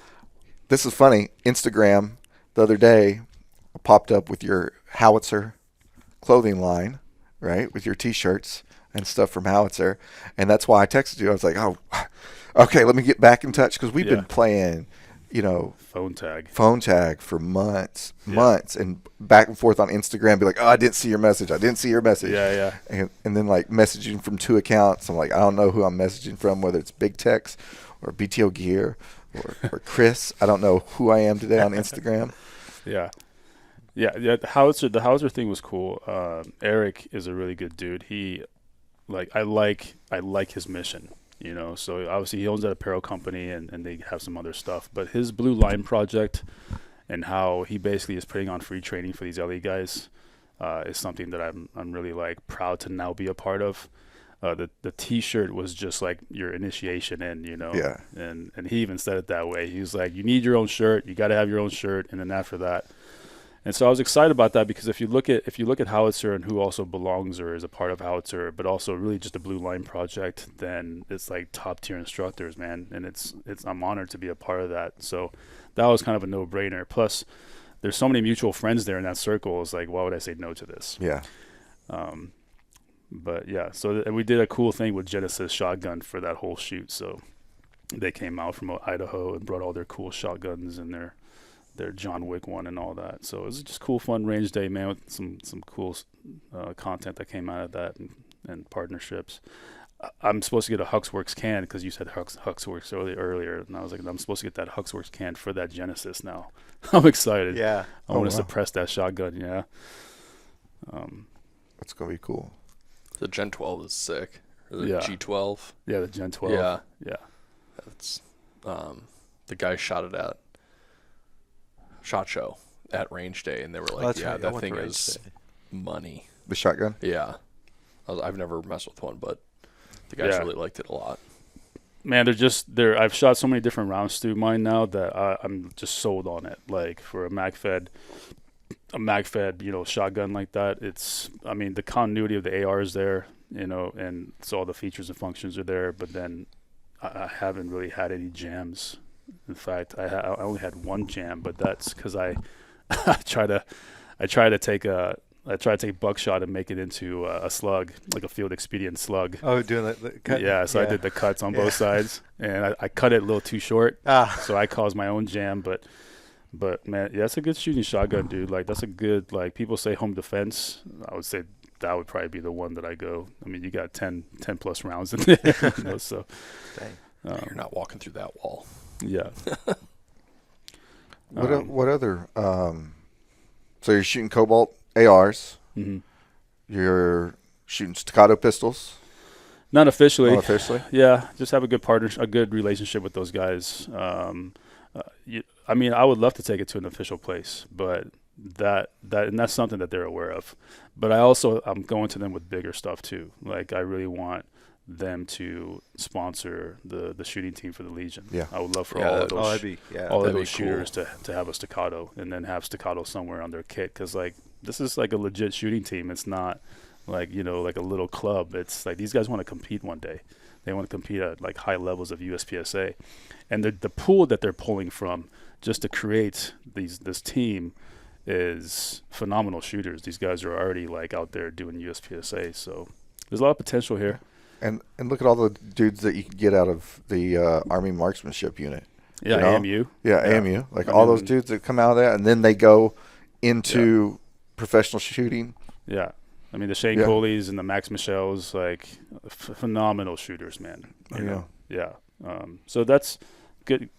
this is funny. Instagram the other day popped up with your Howitzer clothing line, right? With your T-shirts and stuff from Howitzer, and that's why I texted you. I was like, oh, okay, let me get back in touch because we've been playing, Phone tag for months, and back and forth on Instagram. Be like, oh, I didn't see your message. Yeah. And then like messaging from two accounts. I'm like, I don't know who I'm messaging from, whether it's Big Tex or BTO Gear or Chris. I don't know who I am today on Instagram. Yeah. The howitzer thing was cool. Eric is a really good dude. I like his mission, so obviously he owns that apparel company and they have some other stuff, but his Blue Line project and how he basically is putting on free training for these LE guys is something that I'm really like proud to now be a part of. The T-shirt was just like your initiation in, Yeah. and he even said it that way. He was like, you need your own shirt, you got to have your own shirt, and then after that. And so I was excited about that because if you look at Howitzer and who also belongs or is a part of Howitzer, but also really just a Blue Line project, then it's like top tier instructors, man. And I'm honored to be a part of that. So that was kind of a no-brainer. Plus, there's so many mutual friends there in that circle. It's like, why would I say no to this? Yeah. But yeah, and we did a cool thing with Genesis Shotgun for that whole shoot. So they came out from Idaho and brought all their cool shotguns and their John Wick one and all that. So it was just cool, fun range day, man, with some cool content that came out of that and partnerships. I'm supposed to get a Huxworks can because you said Huxworks earlier, and I was like, I'm supposed to get that Huxworks can for that Genesis now. I'm excited. Yeah. I want to suppress that shotgun. Yeah. That's gonna be cool. The Gen 12 is sick. Or the Yeah. G12. Yeah, the Gen 12. Yeah. Yeah. That's the guy shot it at SHOT Show at Range Day, and they were like, that's yeah, right. I that went thing to Range is Day. money. The shotgun. Yeah. I've never messed with one, but the guys Yeah. really liked it a lot. Man, I've shot so many different rounds through mine now that I'm just sold on it. Like for a mag fed, shotgun like that. The continuity of the AR is there, and so all the features and functions are there. But then I haven't really had any jams. In fact, I only had one jam, but that's because I try to take buckshot and make it into a slug, like a field expedient slug. Oh, doing the cut. Yeah, so I did the cuts on both sides, and I cut it a little too short, so I caused my own jam. But man, yeah, that's a good shooting shotgun, dude. Like that's a good, like people say home defense. I would say that would probably be the one that I go. I mean, you got 10 plus rounds in there, so. Dang. You're not walking through that wall. Yeah. What other? So you're shooting Cobalt ARs. Mm-hmm. You're shooting staccato pistols. Not officially. Not officially. Yeah, just have a good relationship with those guys. I would love to take it to an official place, but and that's something that they're aware of. But I'm going to them with bigger stuff too. Like I really want them to sponsor the shooting team for the Legion. Yeah. I would love for all of those that'd be shooters to have a staccato and then have staccato somewhere on their kit, because like this is like a legit shooting team. It's not like like a little club. It's like these guys want to compete one day. They want to compete at like high levels of USPSA, and the pool that they're pulling from just to create this team is phenomenal shooters. These guys are already like out there doing USPSA, so there's a lot of potential here. And look at all the dudes that you can get out of the Army Marksmanship Unit. Yeah, AMU. Yeah, AMU. Like all those dudes that come out of that, and then they go into professional shooting. Yeah. I mean, the Shane Coleys and the Max Michels, like phenomenal shooters, man. Yeah. So that's good,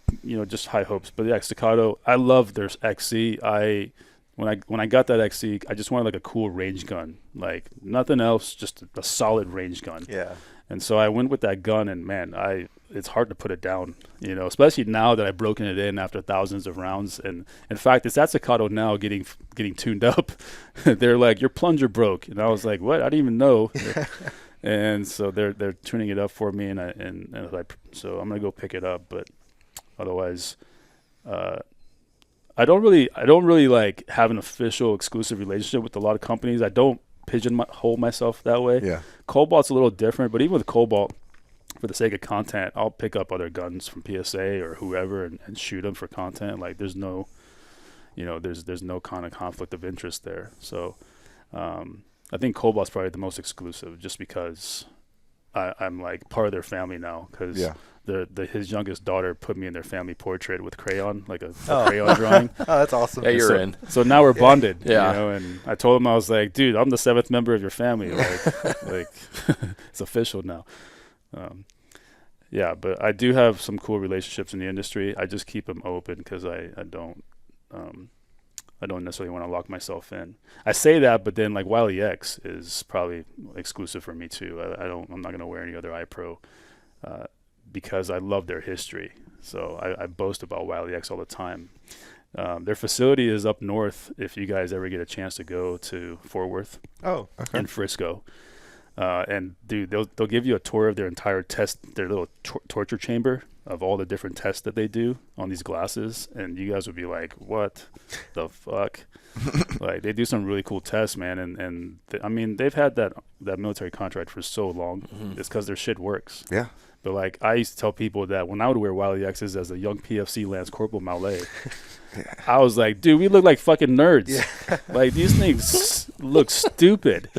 just high hopes. But yeah, staccato, I love their XC. When I got that XC, I just wanted like a cool range gun, like nothing else, just a solid range gun. Yeah. And so I went with that gun, and man, it's hard to put it down, especially now that I've broken it in after thousands of rounds. And in fact, it's that staccato now getting tuned up. They're like, your plunger broke, and I was like, what? I didn't even know. And so they're tuning it up for me, so I'm gonna go pick it up. But otherwise, I don't really like have an official exclusive relationship with a lot of companies. I don't pigeonhole myself that way. Yeah. Cobalt's a little different, but even with Cobalt, for the sake of content, I'll pick up other guns from PSA or whoever and shoot them for content. Like there's no, there's no kind of conflict of interest there. So I think Cobalt's probably the most exclusive, just because I'm like part of their family now, because his youngest daughter put me in their family portrait with crayon, like a crayon drawing. Oh, that's awesome. Yeah, you're in. So now we're bonded. Yeah. And I told him, I was like, dude, I'm the 7th member of your family. Like it's official now. But I do have some cool relationships in the industry. I just keep them open because I don't I don't necessarily want to lock myself in. I say that, but then like Wiley X is probably exclusive for me too. I'm not going to wear any other iPro because I love their history. So I boast about Wiley X all the time. Their facility is up north. If you guys ever get a chance to go to Fort Worth and Frisco, and dude, they'll give you a tour of their entire their little torture chamber of all the different tests that they do on these glasses, and you guys would be like, "What the fuck?" Like they do some really cool tests, man, and I mean they've had that military contract for so long. It's because their shit works. Yeah. But like I used to tell people that when I would wear Wiley X's as a young PFC Lance Corporal Mawlayee, I was like, dude, we look like fucking nerds. Yeah. Like these things look stupid.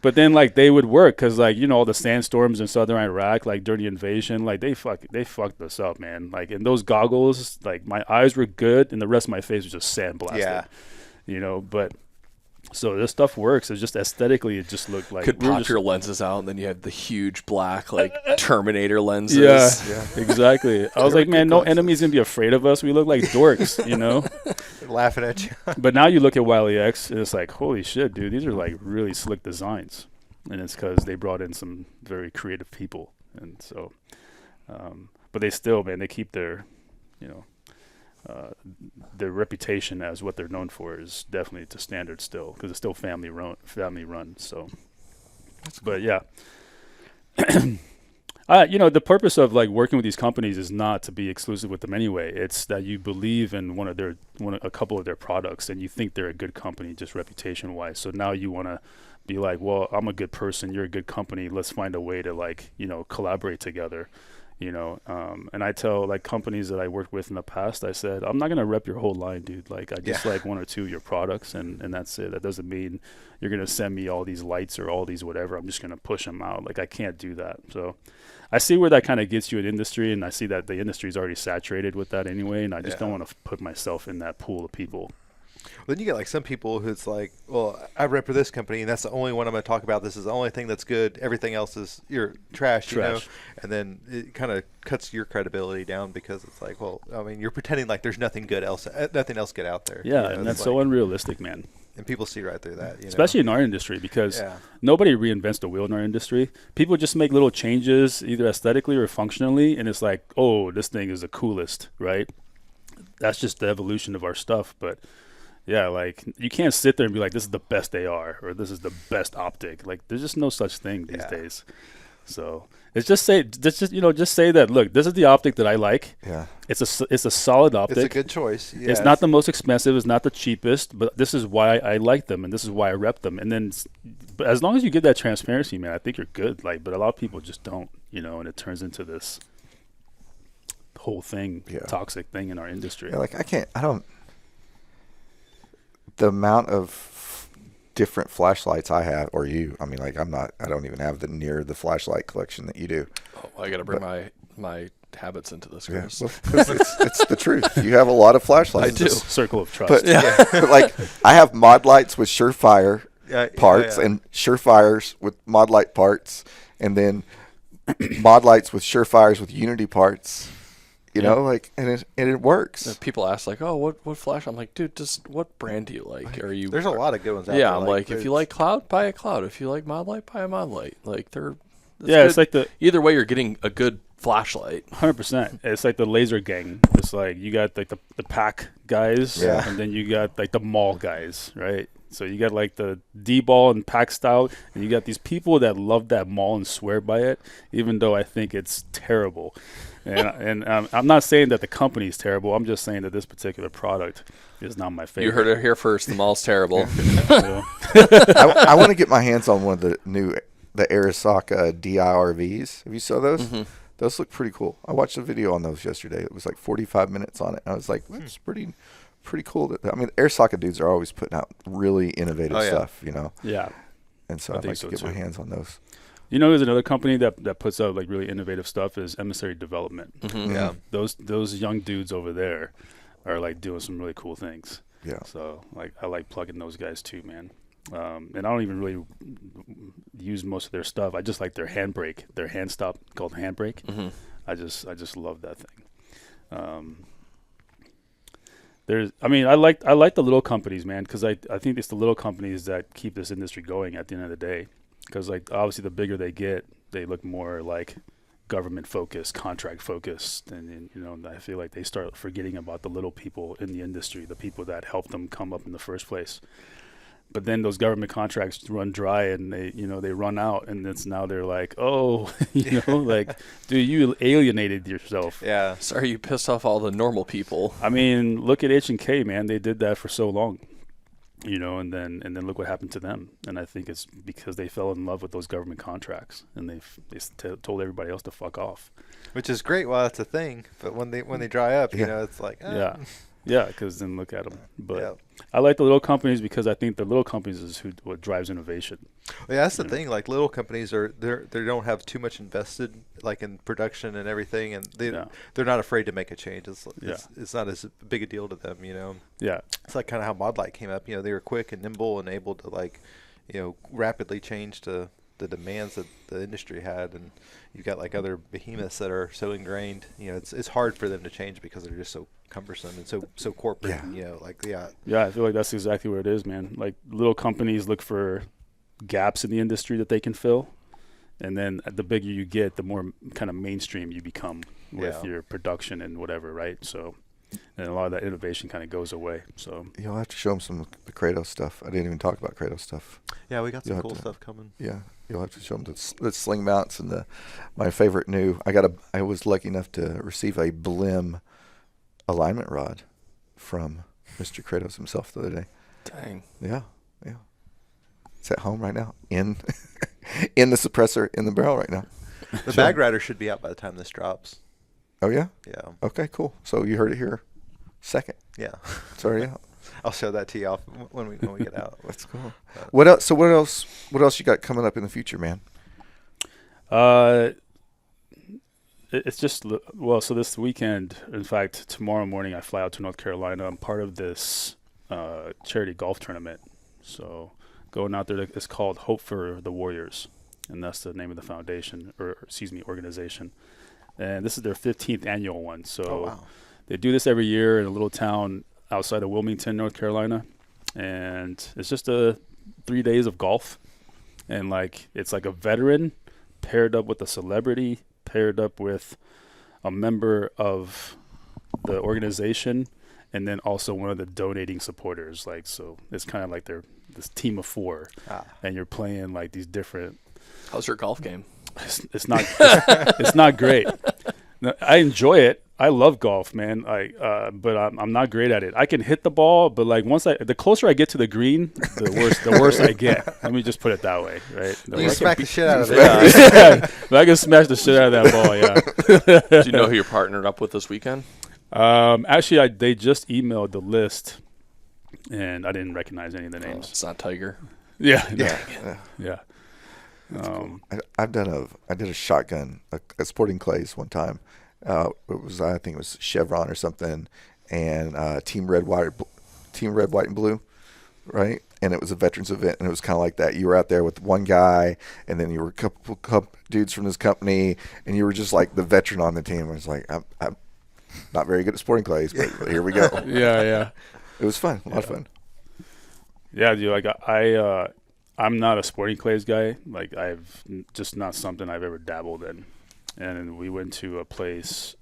But then like they would work because like, you know, all the sandstorms in southern Iraq, like during the invasion, like they fucked us up, man. Like in those goggles, like my eyes were good and the rest of my face was just sandblasted. Yeah. You know, but so this stuff works. It's just aesthetically, it just looked like could pop your lenses out, and then you have the huge black like Terminator lenses. Yeah, exactly. I was like, man, no enemy's gonna be afraid of us. We look like dorks, you know. They're laughing at you. But now you look at Wiley X, and it's like, holy shit, dude, these are like really slick designs, and it's because they brought in some very creative people, and so, but they still, man, they keep their, you know. Their reputation as what they're known for is definitely to standard still because it's still family run. So, but yeah, you know, the purpose of like working with these companies is not to be exclusive with them anyway. It's that you believe in a couple of their products and you think they're a good company just reputation wise. So now you want to be like, well, I'm a good person, you're a good company. Let's find a way to like, you know, collaborate together. You know, and I tell like companies that I worked with in the past, I said, I'm not going to rep your whole line, dude. Like I just like one or two of your products and that's it. That doesn't mean you're going to send me all these lights or all these whatever. I'm just going to push them out. Like I can't do that. So I see where that kind of gets you in industry, and I see that the industry is already saturated with that anyway. And I just don't want to put myself in that pool of people. Then you get like some people who's like, well, I rep for this company, and that's the only one I'm going to talk about. This is the only thing that's good. Everything else is your trash, you know. And then it kind of cuts your credibility down because it's like, well, I mean, you're pretending like there's nothing else good out there. Yeah, you know? and that's so unrealistic, man. And people see right through that, especially in our industry, because nobody reinvents the wheel in our industry. People just make little changes, either aesthetically or functionally, and it's like, oh, this thing is the coolest, right? That's just the evolution of our stuff, but. Yeah, like you can't sit there and be like, this is the best AR or this is the best optic. Like there's just no such thing these days. So it's just say that, look, this is the optic that I like. Yeah. It's a solid optic. It's a good choice. Yeah, it's not the most expensive, it's not the cheapest, but this is why I like them and this is why I rep them. And then but as long as you give that transparency, man, I think you're good. Like, but a lot of people just don't, you know, and it turns into this whole thing, toxic thing in our industry. Yeah, like the amount of different flashlights I have, or I mean, like I don't even have near the flashlight collection that you do. Oh, I got to bring my habits into this, Chris. Yeah, well, it's the truth. You have a lot of flashlights. I do. Circle of trust. But like I have mod lights with Surefire parts and Surefires with mod light parts, and then mod lights with Surefires with Unity parts. You know, like, and it works. People ask, like, oh, what flash? I'm like, dude, just what brand do you like? Are you? There's a lot of good ones out there. Yeah, I'm like, if you like Cloud, buy a Cloud. If you like Mod Light, buy a Mod Light. Like, they're good. It's like either way, you're getting a good flashlight. 100%. It's like the laser gang. It's like you got like the pack guys, and then you got like the mall guys, right? So you got like the D-ball and pack style, and you got these people that love that mall and swear by it, even though I think it's terrible. And I'm not saying that the company is terrible. I'm just saying that this particular product is not my favorite. You heard it here first. The mall's terrible. I want to get my hands on one of the Arisaka DIRVs. Have you saw those? Mm-hmm. Those look pretty cool. I watched a video on those yesterday. It was like 45 minutes on it. And I was like, that's pretty cool. I mean, Arisaka dudes are always putting out really innovative stuff, you know? Yeah. And so I'd like to get my hands on those. You know, there's another company that puts out like really innovative stuff is Emissary Development. Mm-hmm. Yeah, those young dudes over there are like doing some really cool things. Yeah. So like I like plugging those guys too, man. And I don't even really use most of their stuff. I just like their handbrake, their hand stop called handbrake. Mm-hmm. I just love that thing. I like the little companies, man, because I think it's the little companies that keep this industry going at the end of the day. Because like obviously the bigger they get, they look more like government focused, contract focused, and you know, I feel like they start forgetting about the little people in the industry, the people that helped them come up in the first place. But then those government contracts run dry and they run out, and now they're like, oh, like, dude, you alienated yourself. Yeah. Sorry, you pissed off all the normal people. I mean, look at H&K, man. They did that for so long, and then look what happened to them. And I think it's because they fell in love with those government contracts, and they told everybody else to fuck off. Which is great while it's a thing, but when they dry up, it's like Yeah, because then look at them. But yeah. I like the little companies because I think the little companies is what drives innovation. Yeah, that's the thing. Like little companies they don't have too much invested like in production and everything, and they're not afraid to make a change. It's not as big a deal to them, Yeah, it's like kind of how Mod came up. They were quick and nimble and able to rapidly change to the demands that the industry had, and you've got like other behemoths that are so ingrained. It's hard for them to change because they're just so cumbersome and so corporate. Yeah. Yeah, I feel like that's exactly what it is, man. Like little companies look for gaps in the industry that they can fill, and then the bigger you get, the more kind of mainstream you become with your production and whatever, right? So, and a lot of that innovation kind of goes away. So you'll have to show them some of the Kratos stuff. I didn't even talk about Kratos stuff. Yeah, we got some cool stuff coming. Yeah, you'll have to show them the sling mounts and my favorite new. I was lucky enough to receive a Blim alignment rod from Mr. Kratos himself the other day. Dang. Yeah. It's at home right now in the suppressor in the barrel right now. The bag rider should be out by the time this drops. Oh yeah? Yeah. Okay, cool. So you heard it here second. Yeah. It's already out. I'll show that to you when we get out. That's cool. What else? So what else you got coming up in the future, man? It's just, so this weekend, in fact, tomorrow morning I fly out to North Carolina. I'm part of this charity golf tournament. So going out there, it's called Hope for the Warriors, and that's the name of the foundation, organization. And this is their 15th annual one. So they do this every year in a little town outside of Wilmington, North Carolina. And it's just 3 days of golf. And it's like a veteran paired up with a celebrity, paired up with a member of the organization, and then also one of the donating supporters. So it's kind of like they're this team of four, and you're playing like these different. How's your golf game? It's not it's not great. No, I enjoy it. I love golf, man. But I'm not great at it. I can hit the ball, but the closer I get to the green, the worse I get. Let me just put it that way, right? You smack the shit out of it. Yeah, but I can smash the shit out of that ball. Yeah. Do you know who you're partnered up with this weekend? Actually, they just emailed the list, and I didn't recognize any of the names. It's not Tiger. Yeah. I did a shotgun at Sporting Clays one time. I think it was Chevron or something, and Team Red, White, and Blue, right? And it was a veterans event, and it was kind of like that. You were out there with one guy, and then you were a couple dudes from this company, and you were just like the veteran on the team. I was like, I'm not very good at Sporting Clays, but here we go. Yeah. It was fun, a lot of fun. Yeah, dude. I'm not a Sporting Clays guy. I've just not something I've ever dabbled in. And we went to a place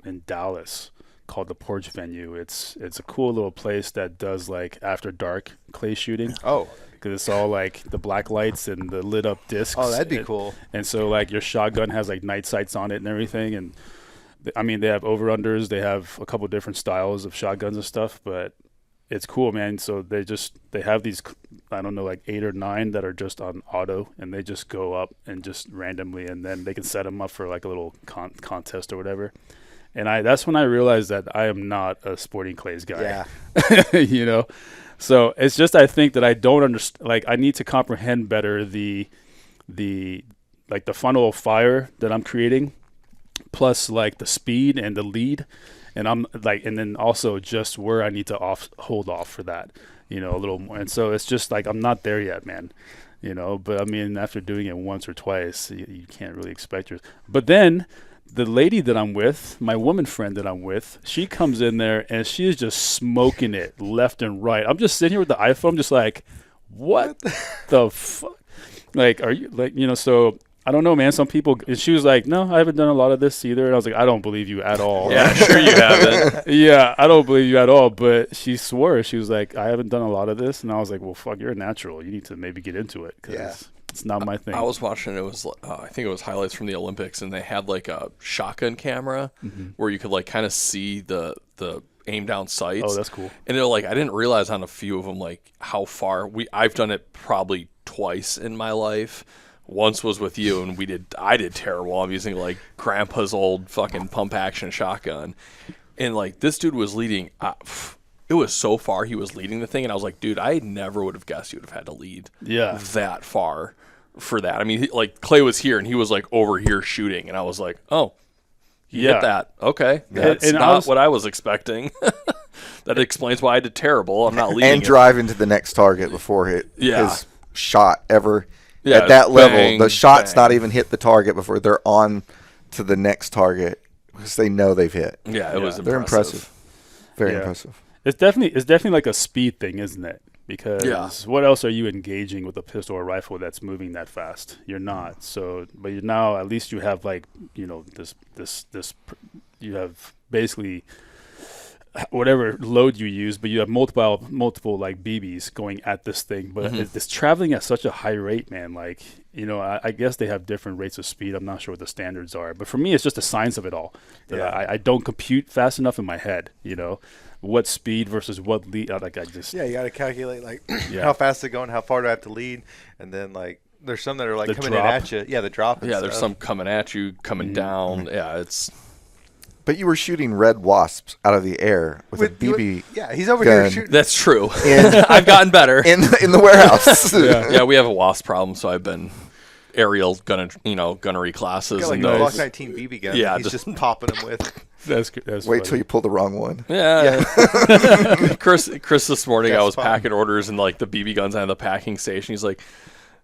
in Dallas called the Porch Venue. It's a cool little place that does after dark clay shooting. Oh, because it's all the black lights and the lit up discs. Oh, that'd be cool. And so your shotgun has night sights on it and everything. And they have over unders. They have a couple different styles of shotguns and stuff, but it's cool, man. So they have these, I don't know, 8 or 9 that are just on auto, and they just go up and just randomly, and then they can set them up for a little contest or whatever. And that's when I realized that I am not a Sporting Clays guy. Yeah. So it's just, I think that I don't understand. I need to comprehend better the funnel of fire that I'm creating, plus the speed and the lead. And I'm and then also just where I need to hold off for that, a little more. And so it's just I'm not there yet, man, but after doing it once or twice, you can't really expect yours. But then the lady that I'm with, my woman friend that I'm with, she comes in there and she is just smoking it left and right. I'm just sitting here with the iPhone, just like, what the fuck? Like, are you like, so I don't know, man. Some people, and she was like, no, I haven't done a lot of this either. And I was like, I don't believe you at all. Yeah, sure you haven't. Yeah, I don't believe you at all. But she swore, she was like, I haven't done a lot of this. And I was like, well, fuck, you're a natural. You need to maybe get into it because it's not my thing. I was watching, it was, I think it was highlights from the Olympics, and they had like a shotgun camera where you could like kind of see the aim down sights. Oh, that's cool. And they're like, I didn't realize on a few of them like how far I've done it probably twice in my life. Once was with you, and I did terrible. I'm using like grandpa's old fucking pump action shotgun, and like this dude was leading. It was so far he was leading the thing, and I was like, dude, I never would have guessed you would have had to lead that far for that. I mean, like Clay was here, and he was like over here shooting, and I was like, oh, he hit that. Okay, that's and not what I was expecting. That explains why I did terrible. I'm not leading. And driving to the next target before his shot ever. Yeah, at that level, the shot's bang. not even hit the target before they're on to the next target because they know they've hit. Yeah, it was impressive. They're impressive. Very impressive. It's definitely like a speed thing, isn't it? Because what else are you engaging with a pistol or rifle that's moving that fast? You're not. So, but now at least you have like, this you have basically whatever load you use, but you have multiple like BBs going at this thing, but it's traveling at such a high rate, man. Like, I guess they have different rates of speed. I'm not sure what the standards are, but for me, it's just the science of it all. I don't compute fast enough in my head, what speed versus what lead. Like you got to calculate like how fast they're going, how far do I have to lead, and then like there's some that are like coming in at you. Yeah, the drop. Yeah, there's some coming at you, coming down. Yeah, it's. But you were shooting red wasps out of the air with a BB. He's over gun. here shooting. That's true. I've gotten better in the warehouse. Yeah, we have a wasp problem, so I've been aerial gunnery classes. Got like and a those. Glock 19 BB gun. Yeah, he's just popping them with. That's Wait funny. till you pull the wrong one. Yeah. Chris this morning, That's I was fun. packing orders, and like the BB guns on the packing station. He's like,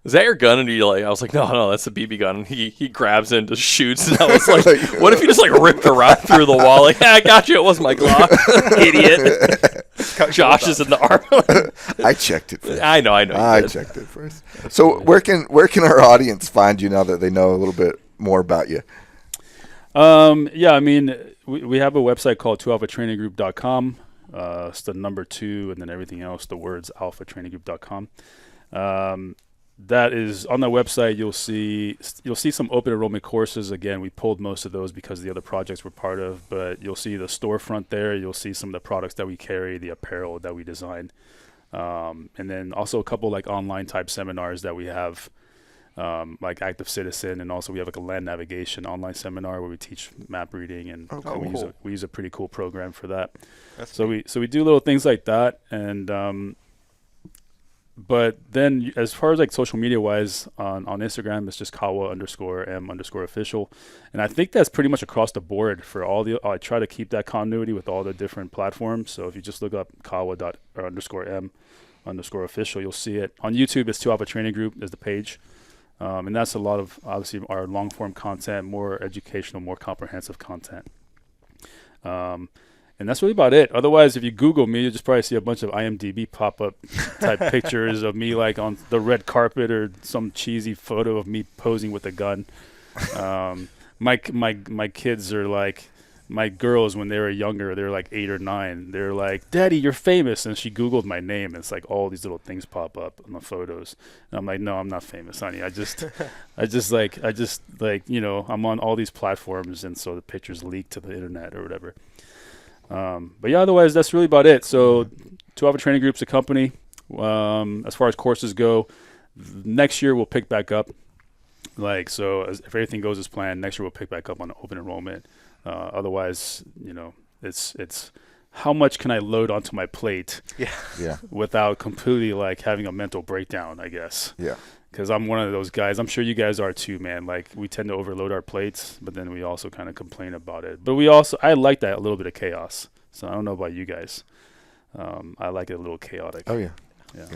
is that your gun? And I was like, no, that's a BB gun. And he grabs it and just shoots. And I was like, what if you just like ripped around through the wall? Like, I got you. It was my Glock. Idiot. Josh is in the arm. I checked it first. I know. I checked it first. So where can our audience find you now that they know a little bit more about you? I mean, we have a website called 2alphatraininggroup.com. It's the number 2 and then everything else, the words alphatraininggroup.com. That is on the website. You'll see some open enrollment courses. Again, we pulled most of those because the other projects we're part of, but you'll see the storefront there. You'll see some of the products that we carry, the apparel that we design. And then also a couple like online type seminars that we have, like Active Citizen, and also we have like a land navigation online seminar where we teach map reading, and we use a pretty cool program for that. So we do little things like that, and but then as far as like social media wise on Instagram, it's just Kawa_M_official, and I think that's pretty much across the board for all the. I try to keep that continuity with all the different platforms. So if you just look up Kawa_M_official, you'll see it on YouTube. It's 2Alpha Training Group is the page. And that's a lot of, obviously, our long-form content, more educational, more comprehensive content. And that's really about it. Otherwise, if you Google me, you'll just probably see a bunch of IMDb pop-up type pictures of me like on the red carpet or some cheesy photo of me posing with a gun. My kids are like, my girls, when they were younger, they were like 8 or 9. They're like, "Daddy, you're famous." And she Googled my name. And it's like all these little things pop up on the photos. And I'm like, no, I'm not famous, honey. I just like, I'm on all these platforms. And so the pictures leak to the internet or whatever. But yeah, otherwise, that's really about it. So 2Alpha Training Group's a company. As far as courses go, next year we'll pick back up. If everything goes as planned, next year we'll pick back up on open enrollment. Otherwise, it's how much can I load onto my plate without completely like having a mental breakdown, I guess. Yeah. Because I'm one of those guys. I'm sure you guys are too, man. Like, we tend to overload our plates, but then we also kind of complain about it. But I like that, a little bit of chaos. So I don't know about you guys. I like it a little chaotic. Oh, yeah. Yeah.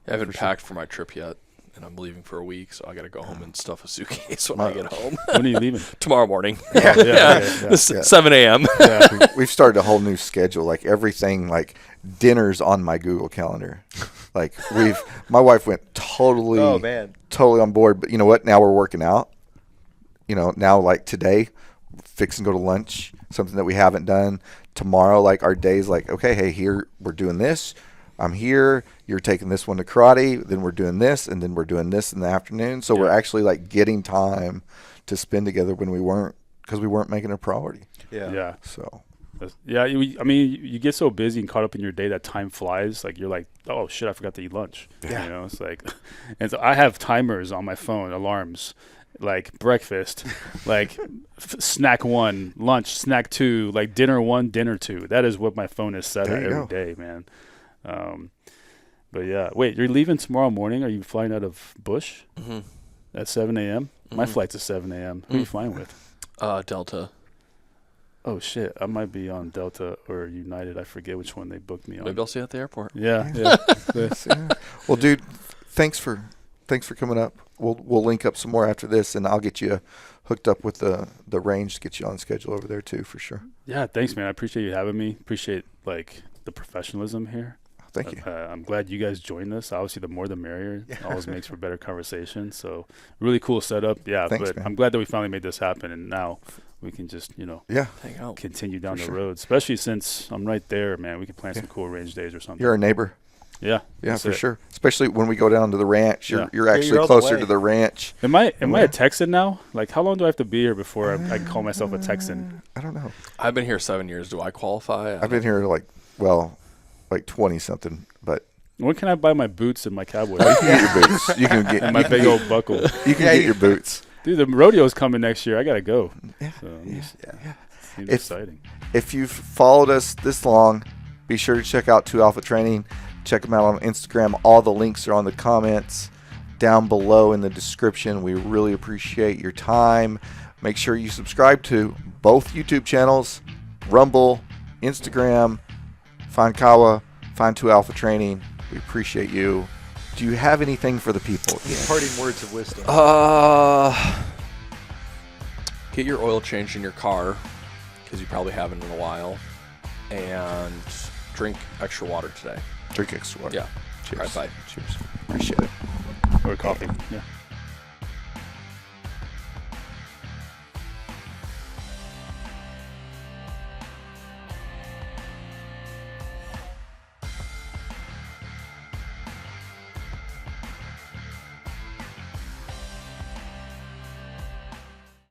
I haven't packed for my trip yet. and I'm leaving for a week, so I got to go home and stuff a suitcase when I get home. When are you leaving? Tomorrow morning. Yeah, okay, 7 a.m. yeah. We've started a whole new schedule. Like everything, like dinner's on my Google Calendar. Like my wife went totally on board. But you know what? Now we're working out. You know, now like today, fix and go to lunch, something that we haven't done. Tomorrow, like our days, like, okay, hey, here we're doing this. I'm here. You're taking this one to karate. Then we're doing this, and then we're doing this in the afternoon. So we're actually like getting time to spend together when we weren't, because we weren't making a priority. Yeah. So. Yeah, I mean, you get so busy and caught up in your day that time flies. Like, you're like, oh, shit, I forgot to eat lunch. Yeah. You know, it's like, and so I have timers on my phone, alarms, like breakfast, like snack 1, lunch, snack 2, like dinner 1, dinner 2. That is what my phone is set at every day, man. But yeah, wait, you're leaving tomorrow morning? Are you flying out of Bush at 7 a.m.? My flight's at 7 a.m. Who are you flying with? Delta. Oh, shit. I might be on Delta or United. I forget which one they booked me on. Maybe I'll see you at the airport. Yeah. Well, dude, thanks for coming up. We'll link up some more after this, and I'll get you hooked up with the range to get you on schedule over there too, for sure. Yeah, thanks, man. I appreciate you having me. Appreciate like the professionalism here. Thank you. I'm glad you guys joined us. Obviously, the more the merrier. It always makes for better conversation. So, really cool setup. Yeah, Thanks, but man. I'm glad that we finally made this happen, and now we can just, hang out, continue down the sure. road. Especially since I'm right there, man. We can plan some cool range days or something. You're a neighbor. Yeah, for sure. Especially when we go down to the ranch. You're actually you're closer to the ranch. Am I a Texan now? Like, how long do I have to be here before I can call myself a Texan? I don't know. I've been here 7 years. Do I qualify? I've been here like 20 something, but When can I buy my boots and my cowboy you can get your boots. You can get and my big old buckle? You can get your boots. Dude, the rodeo's coming next year. I gotta go. Yeah, So, seems If- exciting. If you've followed us this long, be sure to check out 2Alpha Training. Check them out on Instagram. All the links are on the comments down below in the description. We really appreciate your time. Make sure you subscribe to both YouTube channels, Rumble, Instagram. Find Kawa, find 2Alpha Training. We appreciate you. Do you have anything for the people? Parting words of wisdom. Get your oil changed in your car, because you probably haven't in a while, and drink extra water today. Drink extra water. Yeah. Cheers. All right, bye. Cheers. Appreciate it. Or coffee. Yeah.